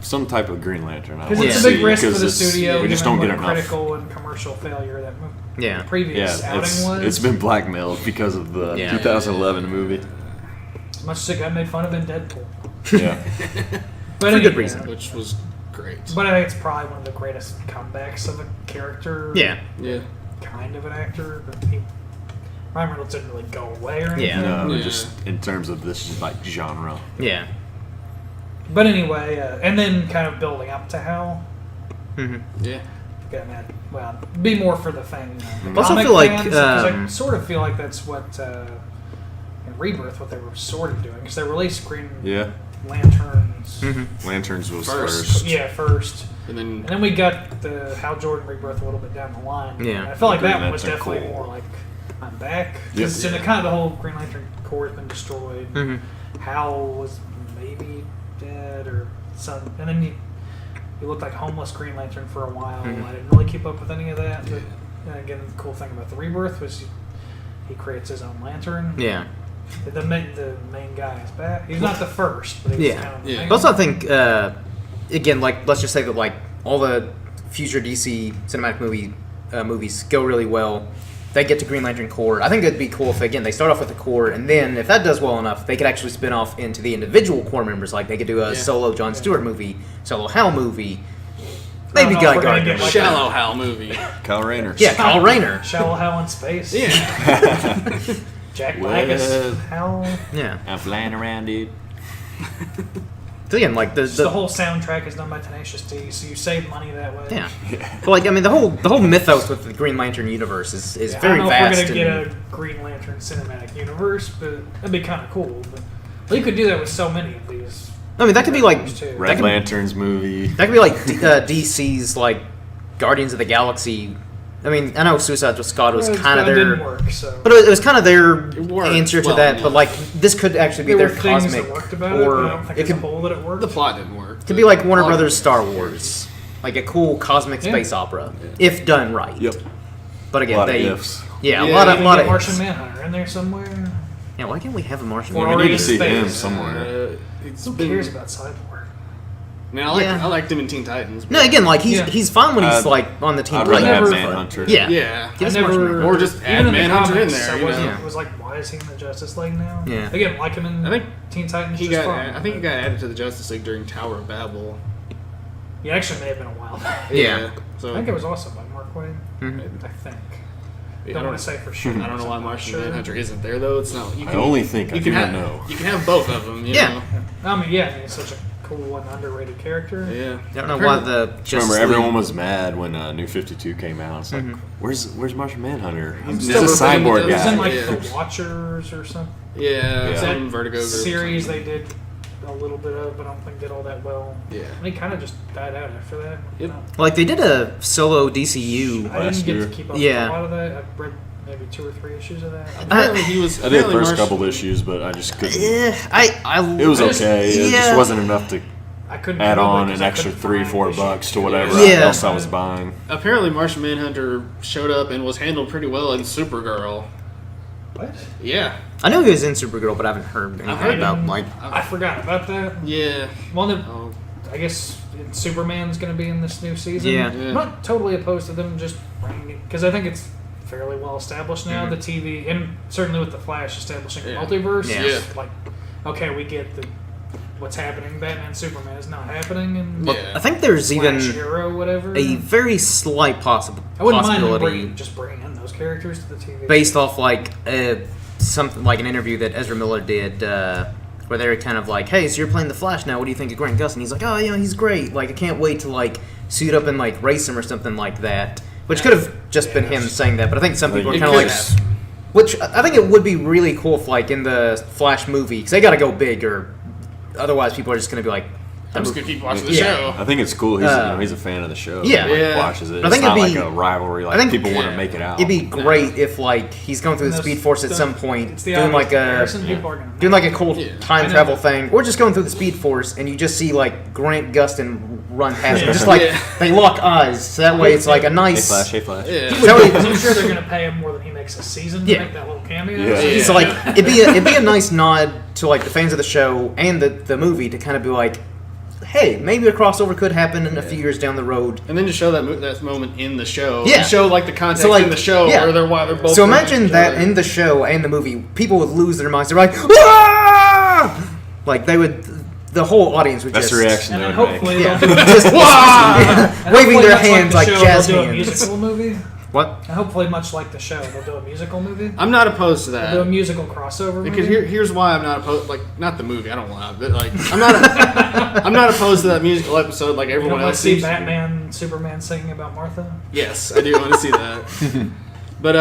Some type of Green Lantern. I Because wanna it's a big see, risk for 'cause the it's- studio. We just given don't get what a enough. critical and commercial failure that Yeah. previous Yeah, outing was. it's been blackmailed because of the Yeah. 2011 movie. As much as it got made fun of in Deadpool. Yeah. But For good anyway, reason. which was great. But I think it's probably one of the greatest comebacks of a character. Yeah. Yeah. Kind of an actor, but Ryan Reynolds didn't really go away or anything. Yeah. No, Yeah. just in terms of this like genre. Yeah. But anyway, and then kind of building up to Hal. Mm-hmm. Yeah. Getting that, well, be more for the fan. The Also comic feel like, fans, 'cause I um, sort of feel like that's what in Rebirth, what they were sort of doing, because they released Green Yeah. Lanterns. Mm-hmm. Lanterns was First. first. Yeah, first. And And then then we got the Hal Jordan Rebirth a little bit down the line. Yeah. And I felt like Green that one was Lantern definitely Corps. more like, I'm back. Yep. Because in the kind of the whole Green Lantern Corps has been destroyed. Mm-hmm. Hal was maybe dead or something. And then he looked like homeless Green Lantern for a while. Mhm. I didn't really keep up with any of that. But again, the cool thing about the Rebirth was he creates his own lantern. Yeah. The main guy is back. He's not the first, but he's Yeah. kind of the Yeah. main But also, I one. think, again, like, let's just say that, like, all the future DC cinematic movies go really well. They get to Green Lantern Corps. I think it'd be cool if, again, they start off with the Corps, and then, if that does well enough, they could actually spin off into the individual Corps members. Like, they could do a Yeah. solo Jon Stewart movie, solo Hal movie, I don't maybe know Guy if we're gonna Gardner. get like Shallow Hal movie. Kyle Rayner. Yeah, Kyle Rayner. Shallow Hal in space. Yeah. Jack Black is Well. Hal. Yeah. I'm flying around, dude. So, again, like, The whole soundtrack is done by Tenacious D, so you save money that way. Yeah. But, like, I mean, the whole mythos with the Green Lantern universe is Yeah, very I don't know vast. if we're gonna and- get a Green Lantern cinematic universe, but that'd be kind of cool. But well, you could do that with so many of these. I mean, that could be like Too. Red could- Lanterns movie. that could be like DC's like Guardians of the Galaxy. I mean, I know Suicide Squad was Well, kind of it their, didn't work, so. but it was kind of their worked answer to well that. enough. But like, this could actually be there their were things cosmic, that worked about it, or but I don't think it as a could whole that it worked. The plot didn't work. be like Warner I like Brothers it. Star Wars, like a cool cosmic Yeah. space opera, if done right. Yep. But A again, lot of they ifs. yeah, Yeah, a lot Even of get Martian ifs. Manhunter in there somewhere. Yeah, why can't we have a Martian? Or We Manhunter? need already to see him space. somewhere. It's Who been- cares about Cyborg? I mean, Yeah. I liked him in Teen Titans. No, but- again, like he's Yeah. he's fine when he's like on the team. I'd right? rather have never- Manhunter. Yeah. Yeah. Give us I Martian never, Manhunter. Or just even add in the Manhunter in comics, there, I you wasn't. know? It was like, why is he in the Justice League now? Yeah. Again, like him in I think Teen Titans. He just got. fine, I think he but got added to the Justice League during Tower of Babel. He actually may have been a while back. Yeah. So I think it was also by Mark Waid. Mhm. I think. I Don't want to say for sure. I don't know why I'm not Martian sure. Manhunter isn't there though. It's not. You I only think I you do can not have, know. You can have both of them. You Yeah. Know? I mean, yeah, he's such a cool and underrated character. Yeah. I don't know why the Just Justice remember, everyone League- was mad when New 52 came out. It's like, where's Martian Manhunter? He's never a cyborg been- He was in guy. like Yeah. the Watchers or something. Yeah. Yeah. Some Vertigo group or Series something. they did a little bit of, but I don't think did all that well. Yeah. And he kind of just died out after that. Yep. No. Like they did a solo DCU. I Last didn't get year. to keep up Yeah. with a lot of that. I've read maybe 2 or 3 issues of that. Apparently he was. I did the apparently first Martian- couple issues, but I just couldn't. I It was I just- okay. It yeah. just wasn't enough to I couldn't add keep up on because an I extra couldn't $3, find $4 issues. bucks to whatever Yeah. else I was buying. Apparently Martian Manhunter showed up and was handled pretty well in Supergirl. What? Yeah. I know he was in Supergirl, but I haven't heard anything heard about him. like. I forgot about that. Yeah. One that Oh. I guess Superman's going to be in this new season. Yeah. Yeah. I'm not totally opposed to them just bringing it because I think it's fairly well established now. Mhm. The TV and certainly with the Flash establishing Yeah. the multiverse. Yeah. It's like, okay, we get what's happening. Batman, Superman is not happening, and Yeah. I think there's Flash, even Arrow, whatever. a very slight I wouldn't mind them possibility just bringing in those characters to the TV. based off like something like an interview that Ezra Miller did. Where they were kind of like, hey, so you're playing the Flash now, what do you think of Grant Gustin? He's like, oh, you know, he's great. Like, I can't wait to, like, suit up and, like, race him or something like that. Which could have just been him saying that, but I think some people are It kind of could like, have. Which I think it would be really cool if, like, in the Flash movie, because they got to go big, or otherwise people are just going to be like, I'm just gonna keep watching the Yeah. show. I think it's cool. He's a fan of the show. Yeah. Like, Yeah. watches it. I think it's not it'd like be- a rivalry. Like I think- people want Yeah. to make it out. it'd be great if, like, he's going through the No, Speed Force at the- some point, it's the doing like a comparison people are gonna doing like a cool Yeah. time I know. travel thing, or just going through the Speed Force, and you just see like Grant Gustin run past him, Yeah. just like Yeah. they lock eyes, so that way it's like a Hey nice. Flash, hey Flash. Yeah. So Because I'm sure they're going to pay him more than he makes a season to Yeah. make that little cameo. Yeah. So like it'd be a nice nod to like the fans of the show and the movie to kind of be like, hey, maybe a crossover could happen in a few years down the road. And then to show that moment in the show. Yeah. To show like the context So, like, in the show yeah. where they're both. So working imagine each that other. in the show and the movie, people would lose their minds. They're like, ah! Like they would, the whole audience would That's just the reaction And they then would hopefully make. they'll do just and waving hopefully their much hands like, like the show, jazz they'll do a hands. musical movie. What? And hopefully, much like the show, they'll do a musical movie. I'm not opposed to They'll do a that. musical crossover Because movie. here's why I'm not opposed. Like not the movie. I don't want to. But like I'm not opposed to that musical episode. Like You everyone don't want else to see seems to be. Batman, Superman singing about Martha? Yes, I do want to see that. But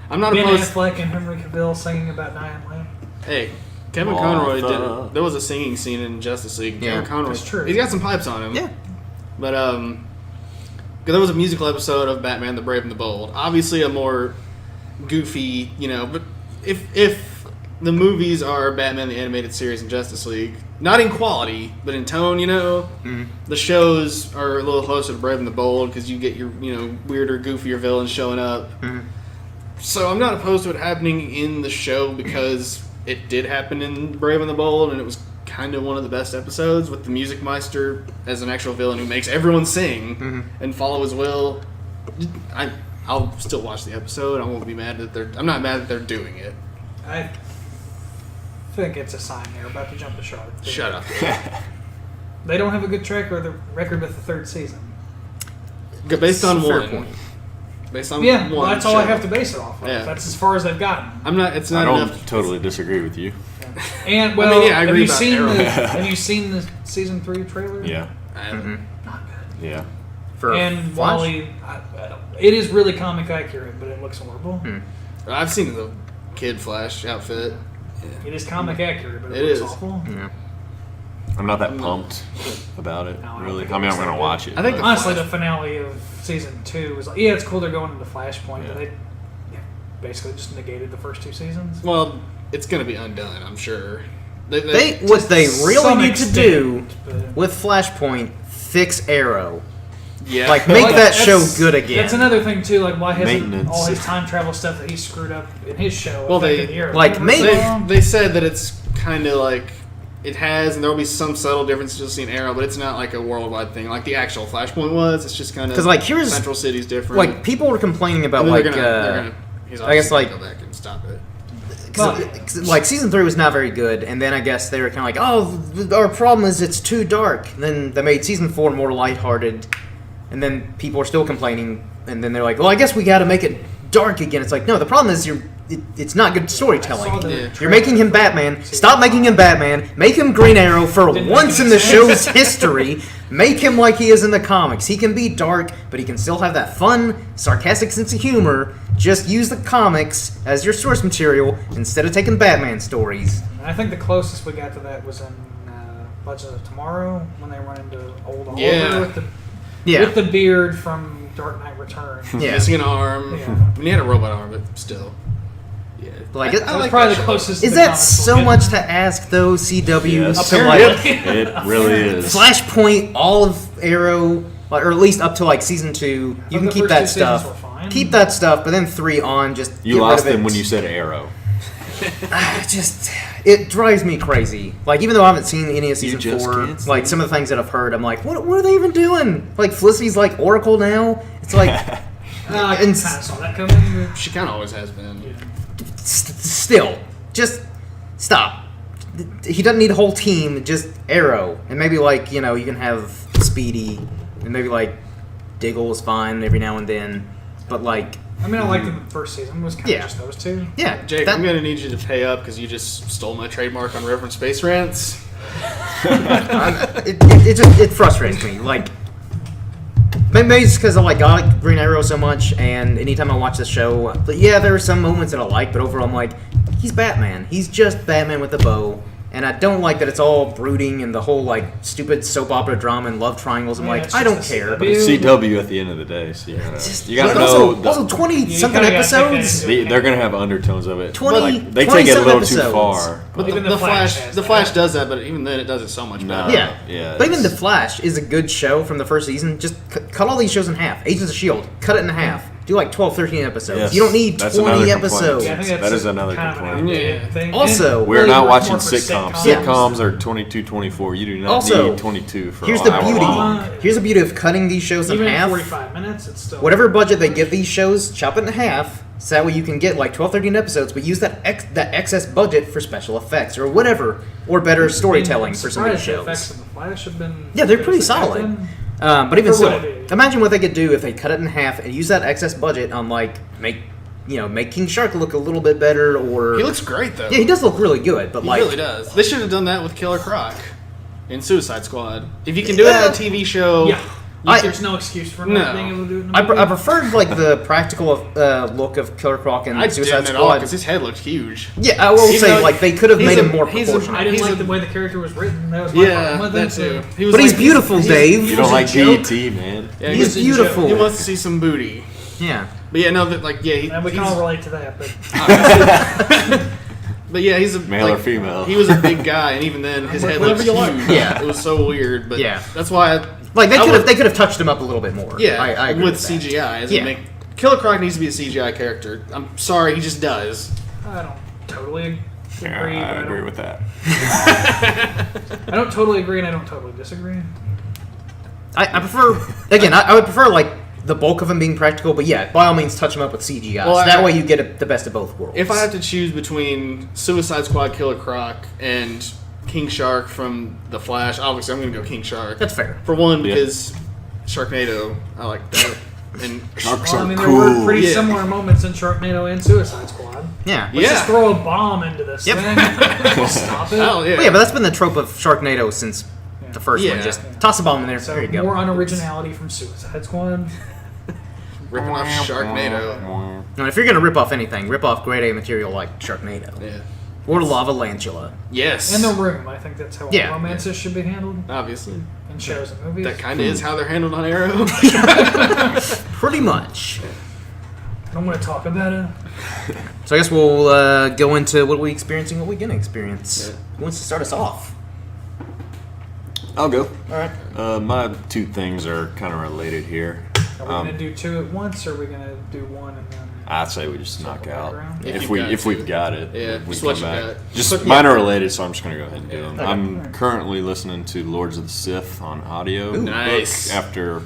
I'm not Ben opposed. Affleck and Henry Cavill singing about Diane Lane? Hey, Kevin Martha. Conroy did it. There was a singing scene in Justice League. Yeah, Kevin Conroy. that's true. He's got some pipes on him. Yeah. But 'cause there was a musical episode of Batman: The Brave and the Bold. Obviously, a more goofy, But if the movies are Batman the Animated Series and Justice League, not in quality but in tone, the shows are a little closer to Brave and the Bold because you get your weirder, goofier villains showing up. So I'm not opposed to it happening in the show because it did happen in Brave and the Bold, and it was kind of one of the best episodes with the Music Meister as an actual villain who makes everyone sing and follow his will. I'll still watch the episode. I won't be mad that I'm not mad that they're doing it. I think it's a sign they're about to jump the shark. Shut up. They don't have a good track record with the third season. Based on Fair one. point. Based on Yeah, one. well, that's all I show. have to base it off of. Yeah. That's as far as they've gotten. I'm not. It's I not don't enough. totally disagree with you. And well, I agree about Arrow. have you seen the season 3 trailer? Yeah. I haven't- Not good. Yeah. For And Flash? Wally, it is really comic accurate, but it looks horrible. I've seen the Kid Flash outfit. It is comic accurate, but it, It looks is. awful. Yeah. I'm not that pumped about it. No, I don't Really. think I mean, it's I'm that gonna good. watch it. I think but- the Honestly, Flash- the finale of season 2 was like, yeah, it's cool they're going into Flashpoint, Yeah. but they basically just negated the first 2 seasons. Well, it's going to be undone, I'm sure. They What they really Some need to do extent, but- with Flashpoint, fix Arrow. yeah. Like, make Well, that show that's- good again. That's another thing too. Like, why hasn't Maintenance. all his time travel stuff that he screwed up in his show Well, affected they- the Arrow? like, maybe- They said that it's kind of like it has, and there will be some subtle differences you'll see in Arrow, but it's not like a worldwide thing like the actual Flashpoint was. It's just kind of 'Cause, like, here's- Central City's different. Like, people were complaining about, And then like, they're gonna he's I guess, obviously like- gonna go back and stop it. like season 3 was not very good, and then I guess they were kind of like, oh, our problem is it's too dark. And then they made season 4 more lighthearted, and then people are still complaining, and then they're like, well, I guess we got to make it dark again. It's like, no, the problem is it's not good I saw storytelling. the Yeah. You're trailer making him for Batman. season Stop making him 5. Batman. Make him Green Arrow for Didn't once make in the any show's sense. history. Make him like he is in the comics. He can be dark, but he can still have that fun, sarcastic sense of humor. Just use the comics as your source material instead of taking Batman stories. And I think the closest we got to that was in Legends of Tomorrow when they run into old Oliver Yeah. Yeah. with the beard from Dark Knight Returns. Yeah. Missing an arm. Yeah. I mean, he had a robot arm, but still. Yeah. Like, I it- That was like probably that the show. closest. Is the that comics so will get. much to ask, though, CW? Yes. To, like, Apparently. It really is. Flashpoint, all of Arrow, like, or at least up to like season 2, you But can the keep first that 2 seasons stuff. were fine. Keep that stuff, but then 3 on, just You get lost rid of them it. when you said Arrow. It drives me crazy. Like, even though I haven't seen any of season just 4, can't like some of the things that I've heard, I'm like, what are they even doing? Like, Felicity's like Oracle now. It's like, I kind And of saw that coming. She kind of always has been. still, just stop. He doesn't need a whole team, just Arrow, and maybe like you can have Speedy, and maybe like Diggle is fine every now and then, but like, I mean, I liked the first season. It was kind of Yeah. just those two. yeah, Jake, that- I'm going to need you to pay up because you just stole my trademark on Reverend Space Rants. it frustrates me. Like, Maybe it's because I like Green Arrow so much, and anytime I watch the show, but yeah, there are some moments that I like, but overall I'm like, he's Batman. He's just Batman with a bow. And I don't like that it's all brooding and the whole stupid soap opera drama and love triangles. I'm like, I don't care. But it's CW at the end of the day, so you gotta know. Also, 20-something episodes. They're gonna have undertones of it. 20. They take it a little too far. But the Flash does that, but even then it does it so much better. Yeah. But even the Flash is a good show from the first season. Just cut all these shows in half. Agents of S.H.I.E.L.D. Cut it in half. Do 12, 13 episodes. Yes. You don't need 20 episodes. Yeah, I think that is another complaint. Thing. Also, we're not watching sitcoms. Yeah. Sitcoms are 22, 24. You do not need 22 for here's an the hour beauty. long. Here's the beauty of cutting these shows in Even half. 45 minutes, it's still... Whatever budget they give these shows, chop it in half. So that way you can get 12, 13 episodes, but use that excess budget for special effects or whatever, or better storytelling for some of these shows. Effects of the Flash have been... Yeah, they're pretty solid. But even so, what imagine what they could do if they cut it in half and use that excess budget on make King Shark look a little bit better. Or he looks great though. Yeah, he does look really good. But he really does. They should have done that with Killer Croc in Suicide Squad. If you can do it on a TV show, there's no excuse for not being able to do it. I preferred the practical look of Killer Croc in Suicide Squad because his head looked huge. Yeah, I will say they could have made him more proportional. I didn't like the way the character was written. That was my problem with it. Too. But he's beautiful, Dave. You don't like DET, man. Yeah, he's beautiful. He wants to see some booty. Yeah. But yeah, no, we can all relate to that. But but yeah, he's a male or female. He was a big guy, and even then his head looked huge. Yeah, it was so weird. But that's why they could have touched him up a little bit more. Yeah, I agree with that. CGI. Killer Croc needs to be a CGI character. I'm sorry, he just does. I don't totally agree. I agree with that. I don't totally agree, and I don't totally disagree. I prefer I would prefer the bulk of him being practical, but yeah, by all means, touch him up with CGI. Well, so that way you get the best of both worlds. If I have to choose between Suicide Squad, Killer Croc, and King Shark from The Flash, obviously I'm going to go King Shark. That's fair. For one, because Sharknado, I like that. And Sharks there cool. were pretty similar moments in Sharknado and Suicide Squad. Yeah. Let's just throw a bomb into this thing. Stop it. Oh, yeah. Well, yeah, but that's been the trope of Sharknado since the first one. Just toss a bomb in there. So there you go. More unoriginality from Suicide Squad. Ripping off Sharknado. No, if you're going to rip off anything, rip off grade A material like Sharknado. Yeah. Or Lava Lantula. Yes. In The Room, I think that's how romances should be handled. Obviously. In shows and movies. That kind of is how they're handled on Arrow. Pretty much. I don't want to talk about it. So I guess we'll go into what we experiencing, what we gonna experience. Yeah. Who wants to start us off? I'll go. All right. My two things are kind of related here. Are we gonna do two at once, or are we gonna do one and then? I'd say we just knock out. If we've got it. Yeah. We Just come back. got. Just mine are related, so I'm just gonna go ahead and do them. Okay. I'm currently listening to Lords of the Sith on audio. Nice. Book after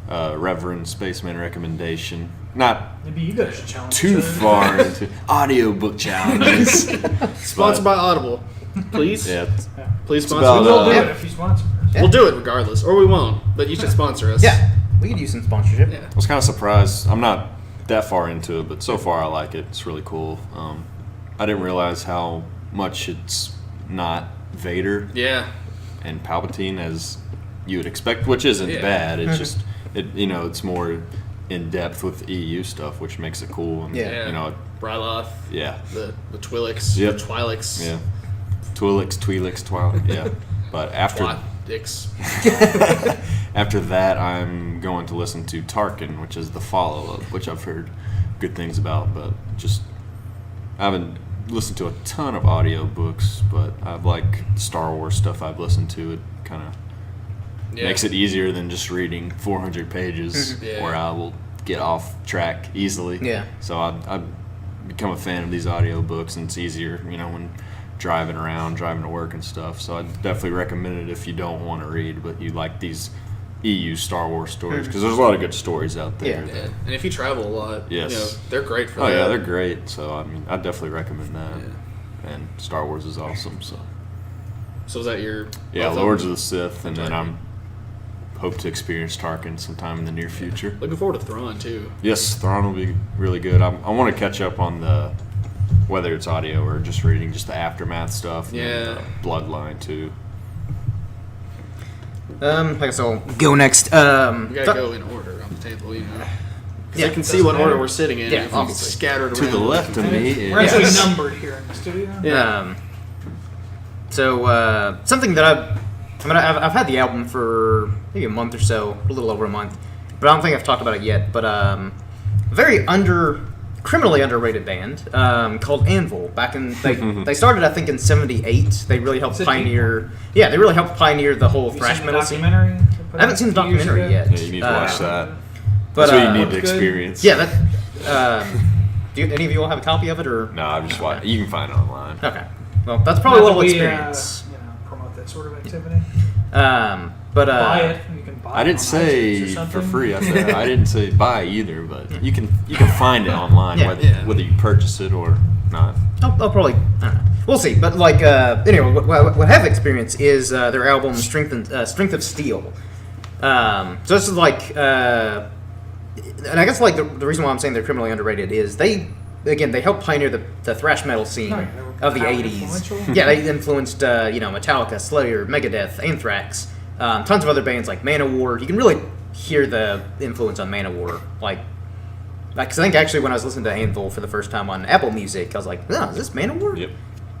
Reverend Spaceman recommendation. Not Maybe you guys should challenge too far into audiobook challenges. Sponsored by Audible. Please? Yeah. Please sponsor about, us. We'll do it if you sponsor us. We'll do it regardless, or we won't. But you should sponsor us. Yeah. We could use some sponsorship. Yeah. I was kind of surprised. I'm not that far into it, but so far I like it. It's really cool. I didn't realize how much it's not Vader Yeah. and Palpatine as you would expect, which isn't bad. It's just it's more in depth with EU stuff, which makes it cool. And, Ryloth. Yeah. The Twi'leks. Yep. The Twi'leks. Yeah. Twi'leks, Twilight. Yeah. But after Dicks. after that, I'm going to listen to Tarkin, which is the follow-up, which I've heard good things about, but I haven't listened to a ton of audiobooks, but I like Star Wars stuff I've listened to. It kind of makes it easier than just reading 400 pages, where I will get off track easily. Yeah. So I've become a fan of these audiobooks, and it's easier, when driving around, driving to work and stuff. So I definitely recommend it if you don't want to read, but you like these EU Star Wars stories, because there's a lot of good stories out there. Yeah. And if you travel a lot, Yes. they're great for that. Oh yeah, they're great. So I definitely recommend that. Yeah. And Star Wars is awesome. So is that your? Lords of the Sith, and then I'm hope to experience Tarkin sometime in the near future. Looking forward to Thrawn too. Yes, Thrawn will be really good. I want to catch up on whether it's audio or just reading, just the Aftermath stuff. Yeah. And Bloodline too. I guess I'll go next. We gotta go in order on the table, you know. Because I can see what order we're sitting in. Yeah, if obviously. scattered around. To the left of me We're actually is numbered here in the studio. Yeah. So something that I've had the album for maybe a month or so, a little over a month, but I don't think I've talked about it yet. But very criminally underrated band called Anvil. Back in they started, I think, in '78. They really helped pioneer. Yeah, they really helped pioneer the whole thrash metal scene. I haven't seen the documentary yet. Yeah, you need to watch that. But, That's what you need to good. experience. Yeah, that. Do any of you all have a copy of it, or No, I just watch. You can find it online. okay? Well, that's probably what Not we'll that we, experience. promote that sort of activity. But Buy it. You can buy I it didn't on say iTunes or for something. free. I didn't say buy either, but you can find it online Yeah. whether you purchase it or not. I'll probably, I don't know. We'll see. But like, anyway, what I have experienced is their album Strength of Steel. So this is like, and I guess like the reason why I'm saying they're criminally underrated is they helped pioneer the thrash metal scene Oh, yeah, they were of the highly '80s. influential. Yeah, they influenced Metallica, Slayer, Megadeth, Anthrax, tons of other bands like Manowar. You can really hear the influence on Manowar, because I think actually when I was listening to Anvil for the first time on Apple Music, I was like, "Oh, is this Manowar?" Yep.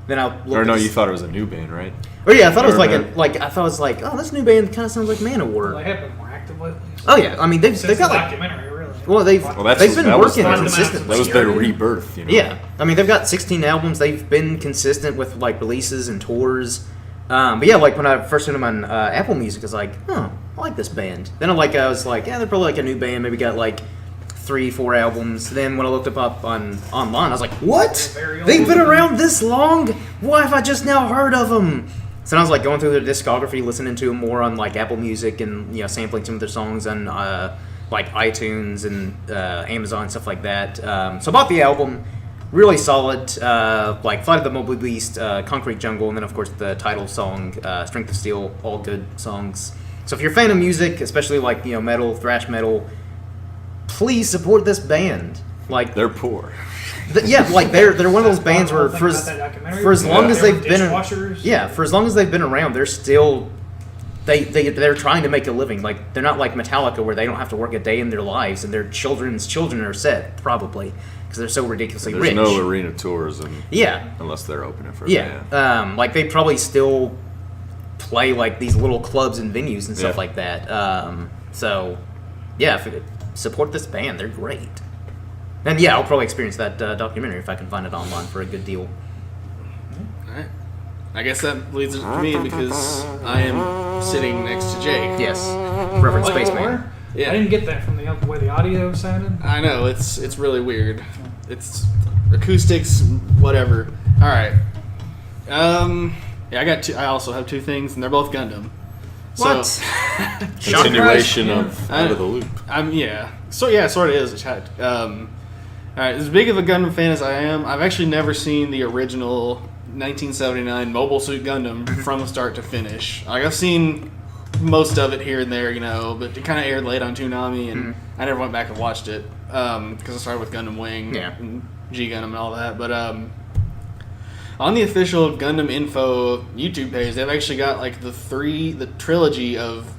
Then I looked Or no, at you this- thought it was a new band, right? Or yeah, I thought it was Or- oh, this new band kind of sounds like Well, Manowar. they have been more active lately. Oh yeah, I mean they've Since got the like documentary, really. well they've Well, they've been working was- consistently. That was their rebirth, you know. Yeah, I mean they've got 16 albums. They've been consistent with like releases and tours. But yeah, like when I first heard them on Apple Music, I was like, oh, I like this band. Then I was like, yeah, they're probably like a new band. Maybe got like 3-4 albums. Then when I looked them up online, I was like, what? Very old. They've been around this long? Why have I just now heard of them? So I was like going through their discography, listening to them more on like Apple Music, and sampling some of their songs on like iTunes and Amazon, stuff like that. So I bought the album. Really solid, like Flight of the Mobile Beast, Concrete Jungle, and then of course the title song, Strength of Steel, all good songs. So if you're a fan of music, especially like metal, thrash metal, please support this band. Like They're poor. like they're one of those bands where Think for about that documentary. for as long as They were they've been dishwashers. for as long as they've been around, they're still they're trying to make a living. Like they're not like Metallica where they don't have to work a day in their lives and their children's children are set probably because they're so ridiculously There's rich. no arena tourism Yeah, unless they're opening for a yeah. band. Like they probably still play like these little clubs and venues and stuff Yeah. like that. So yeah, support this band. They're great. And yeah, I'll probably experience that documentary if I can find it online for a good deal. Alright. I guess that leads to me because I am sitting next to Jake. Yes, Reverend Wait, Spaceman. where? Yeah. I didn't get that from the way the audio sounded. I know, it's really weird. It's acoustics, whatever. Alright. Yeah, I also have two things, and they're both Gundam. What? So, Continuation Yeah. of Out of the Loop. So yeah, it sort of is. Alright, as big of a Gundam fan as I am, I've actually never seen the original 1979 Mobile Suit Gundam from start to finish. Like, I've seen most of it here and there, but it kind of aired late on Toonami, and I never went back and watched it because I started with Gundam Wing and G Gundam and all that. But on the official Gundam Info YouTube page, they've actually got like the trilogy of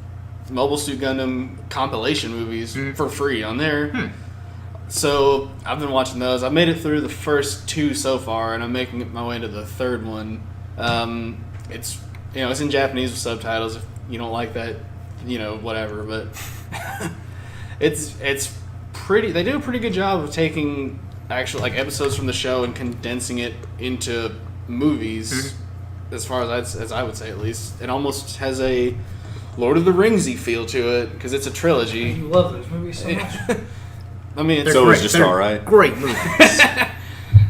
Mobile Suit Gundam compilation movies for free on there. So I've been watching those. I've made it through the first two so far, and I'm making my way into the third one. It's it's in Japanese with subtitles. If you don't like that, whatever. But it's pretty. They do a pretty good job of taking actual like episodes from the show and condensing it into movies. As far as I would say, at least, it almost has a Lord of the Ringsy feel to it because it's a trilogy. You love those movies so much. I mean, So it was great. just They're alright. Great movies.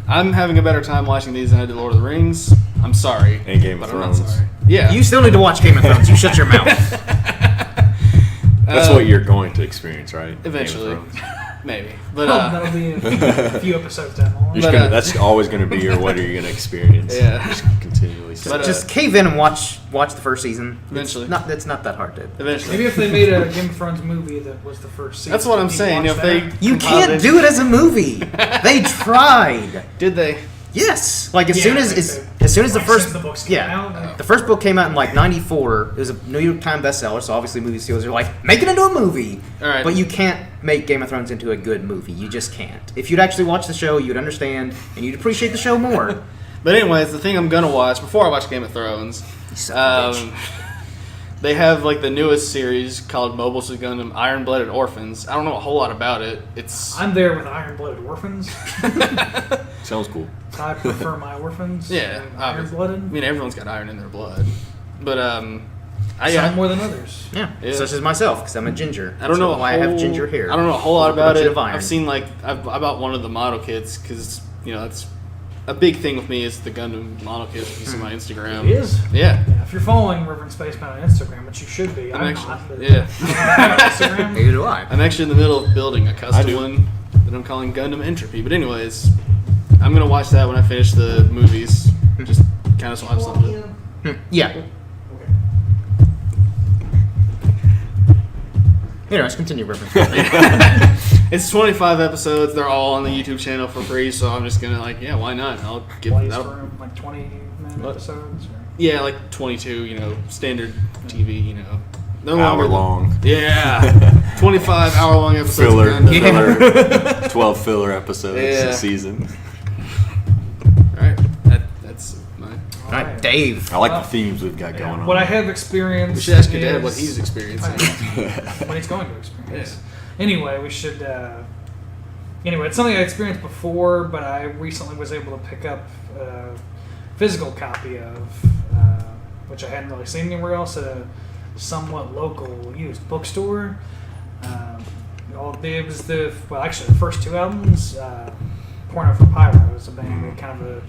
I'm having a better time watching these than I did Lord of the Rings. I'm sorry. And Game of but I'm not Thrones. sorry. Yeah. You still need to watch Game of Thrones. You shut your mouth. That's what you're going to experience, right? Eventually. Game of Thrones. Maybe. But, That'll be a few episodes down the line. You're just But, gonna, that's always going to be your what are you going to experience. Yeah. Just continually. But, Just cave in and watch the first season. Eventually. It's not that hard to. eventually. Maybe if they made a Game of Thrones movie that was the first season. That's what I'm you'd saying. watch If they that. You compiled can't do it as a movie. They tried. Did they? Yes, like as Yeah, soon I as think as soon as the like, first since the books came yeah out. the first book came out in like '94. It was a New York Times bestseller, so obviously movie studios are like make it into a movie. All right. But you can't make Game of Thrones into a good movie. You just can't. If you'd actually watch the show, you'd understand and you'd appreciate the show more. But anyways, the thing I'm gonna watch before I watch Game of Thrones, son of a bitch. they have like the newest series called Mobile Suit Gundam Iron-Blooded Orphans. I don't know a whole lot about it. It's I'm there with Iron-Blooded Orphans. Sounds cool. I prefer my orphans. yeah, obviously. I Iron-Blooded. mean, everyone's got iron in their blood, but Some more than others. Yeah, Yeah. such as myself, because I'm a ginger. I don't know That's why I have ginger hair. I don't know a whole lot about Production it. of iron. I've seen like I bought one of the model kits because that's a big thing with me is the Gundam model kits. If you see my Instagram, It is. Yeah, Yeah, if you're following Reverend Spaceman on Instagram, which you should be, I'm actually, not. But yeah. I have Instagram. Neither do I. I'm actually in the middle of building a I custom do. one that I'm calling Gundam Entropy. But anyways, I'm gonna watch that when I finish the movies. Just kind of so I have something. Yeah. Anyways, continue, Reverend. It's 25 episodes. They're all on the YouTube channel for free. So I'm just gonna why not? I'll give Plays that. for like 20-minute What? episodes. Or? Yeah, like 22. Standard TV. No Hour longer long. Yeah, 25-hour-long episodes. of Filler, Gundam. filler, 12 filler episodes Yeah. a season. All right, that's mine. All right, Dave. I like the themes we've got going on. What I have experienced. We should ask your dad is- what he's experiencing. what he's going to experience. Anyway, we should. Anyway, it's something I experienced before, but I recently was able to pick up a physical copy of, which I hadn't really seen anywhere else, at a somewhat local used bookstore. It was the first two albums. Porno for Pyro was a band, kind of a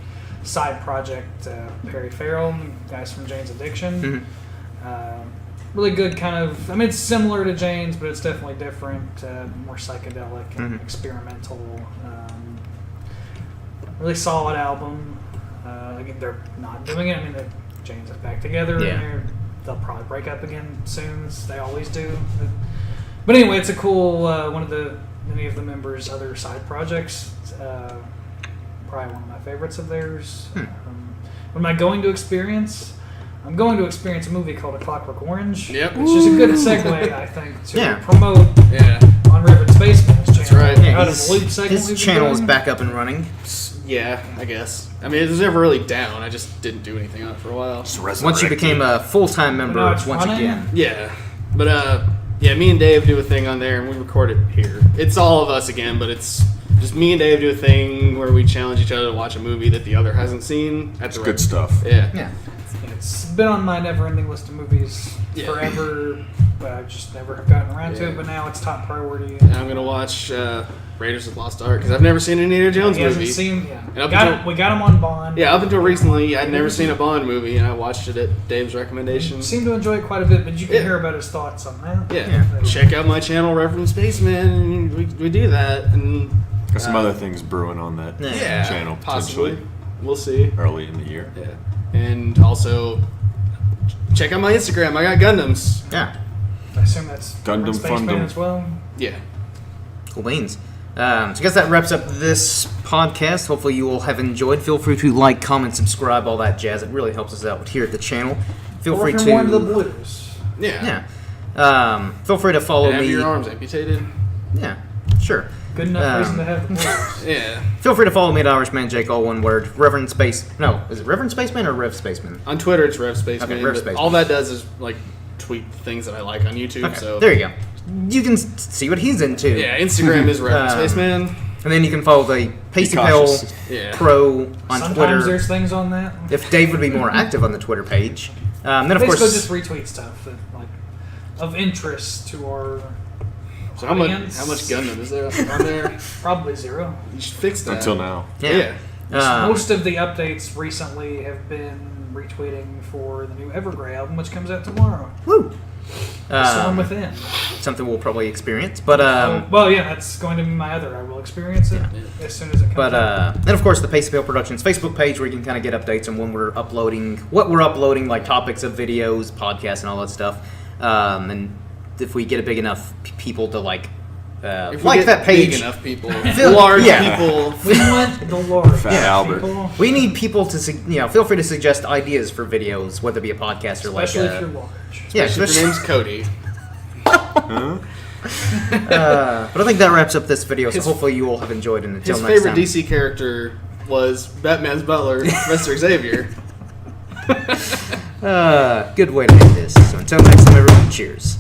side project. Perry Farrell, guys from Jane's Addiction. Really good kind of. I mean, it's similar to Jane's, but it's definitely different, more psychedelic and experimental. Really solid album. Again, they're not doing it. I mean, Jane's is back together. Yeah. And they'll probably break up again soon, as they always do. But anyway, it's a cool one of many of the members' other side projects. Probably one of my favorites of theirs. What am I going to experience? I'm going to experience a movie called A Clockwork Orange. Yep. Which is a good segue, I think, to Yeah. promote Yeah. on Reverend Spaceman's channel. That's right. Yeah, Out of the loop segment his we've been channel is doing. back up and running. Yeah, I guess. I mean, it was never really down. I just didn't do anything on it for a while. Once you became a full-time member, now it's once running? again. Yeah, but me and Dave do a thing on there, and we record it here. It's all of us again, but it's just me and Dave do a thing where we challenge each other to watch a movie that the other hasn't seen. It's good stuff. Yeah. Yeah. It's been on my never-ending list of movies Yeah. forever, but I just never have gotten around to Yeah. it. But now it's top priority. And I'm gonna watch Raiders of the Lost Ark because I've never seen an Indiana Jones He hasn't movie. seen. And up We got until- we got him on Bond. Yeah, up until recently, I'd never seen a Bond movie, and I watched it at Dave's recommendation. Seemed to enjoy it quite a bit, but you can Yeah. hear about his thoughts on that. Yeah. Check out my channel, Reverend Spaceman, and we do that. And Got some other things brewing on that yeah, channel possibly. potentially We'll see. early in the year. Yeah. And also, check out my Instagram. I got Gundams. Yeah. I assume that's Gundam Spaceman Fundam. as well. Yeah. Cool beans. So I guess that wraps up this podcast. Hopefully you all have enjoyed. Feel free to like, comment, subscribe, all that jazz. It really helps us out here at the channel. Feel Or free if to you're more into the blues. Yeah. yeah. Feel free to follow Have me. your arms amputated. Yeah, sure. Good enough reason to Um, have the blues. Yeah. Feel free to follow me at Irishman Jake, all one word. Reverend Space. No, is it Reverend Spaceman or Rev Spaceman? On Twitter, it's Rev Spaceman. Okay, Rev but Spaceman. all that does is like tweet things that I like on YouTube. Okay, So there you go. You can see what he's into. yeah, Instagram is Rev Spaceman. And then you can follow the Pasty Pal cautious. Yeah. Pro on Sometimes Twitter. there's things on that. If Dave would be more active on the Twitter page. Then, of Basically, course, just retweet stuff that, like, of interest to our So how much audience. Gundam is there on there? Probably zero. You should fix that. Until now. yeah. Most of the updates recently have been retweeting for the new Evergrey album, which comes out tomorrow. Woo! Storm Within. Something we'll probably experience. But Well, yeah, that's going to be my other. I will experience it as soon as it comes out. and of course the Pasty Pal Productions Facebook page where you can kind of get updates on when we're uploading, what we're uploading, like topics of videos, podcasts, and all that stuff. And if we get a big enough people to like If we like get that page. big enough people, Phil- large yeah. people. We want the large Fat Albert. people, We need people to, feel free to suggest ideas for videos, whether it be a podcast or especially like if a... you're large. Yeah, If your name's Cody. but I think that wraps up this video, so His- hopefully you all have enjoyed it. Until His next favorite time. DC character was Batman's butler, Professor Xavier. Good way to end this. So until next time, everyone, cheers.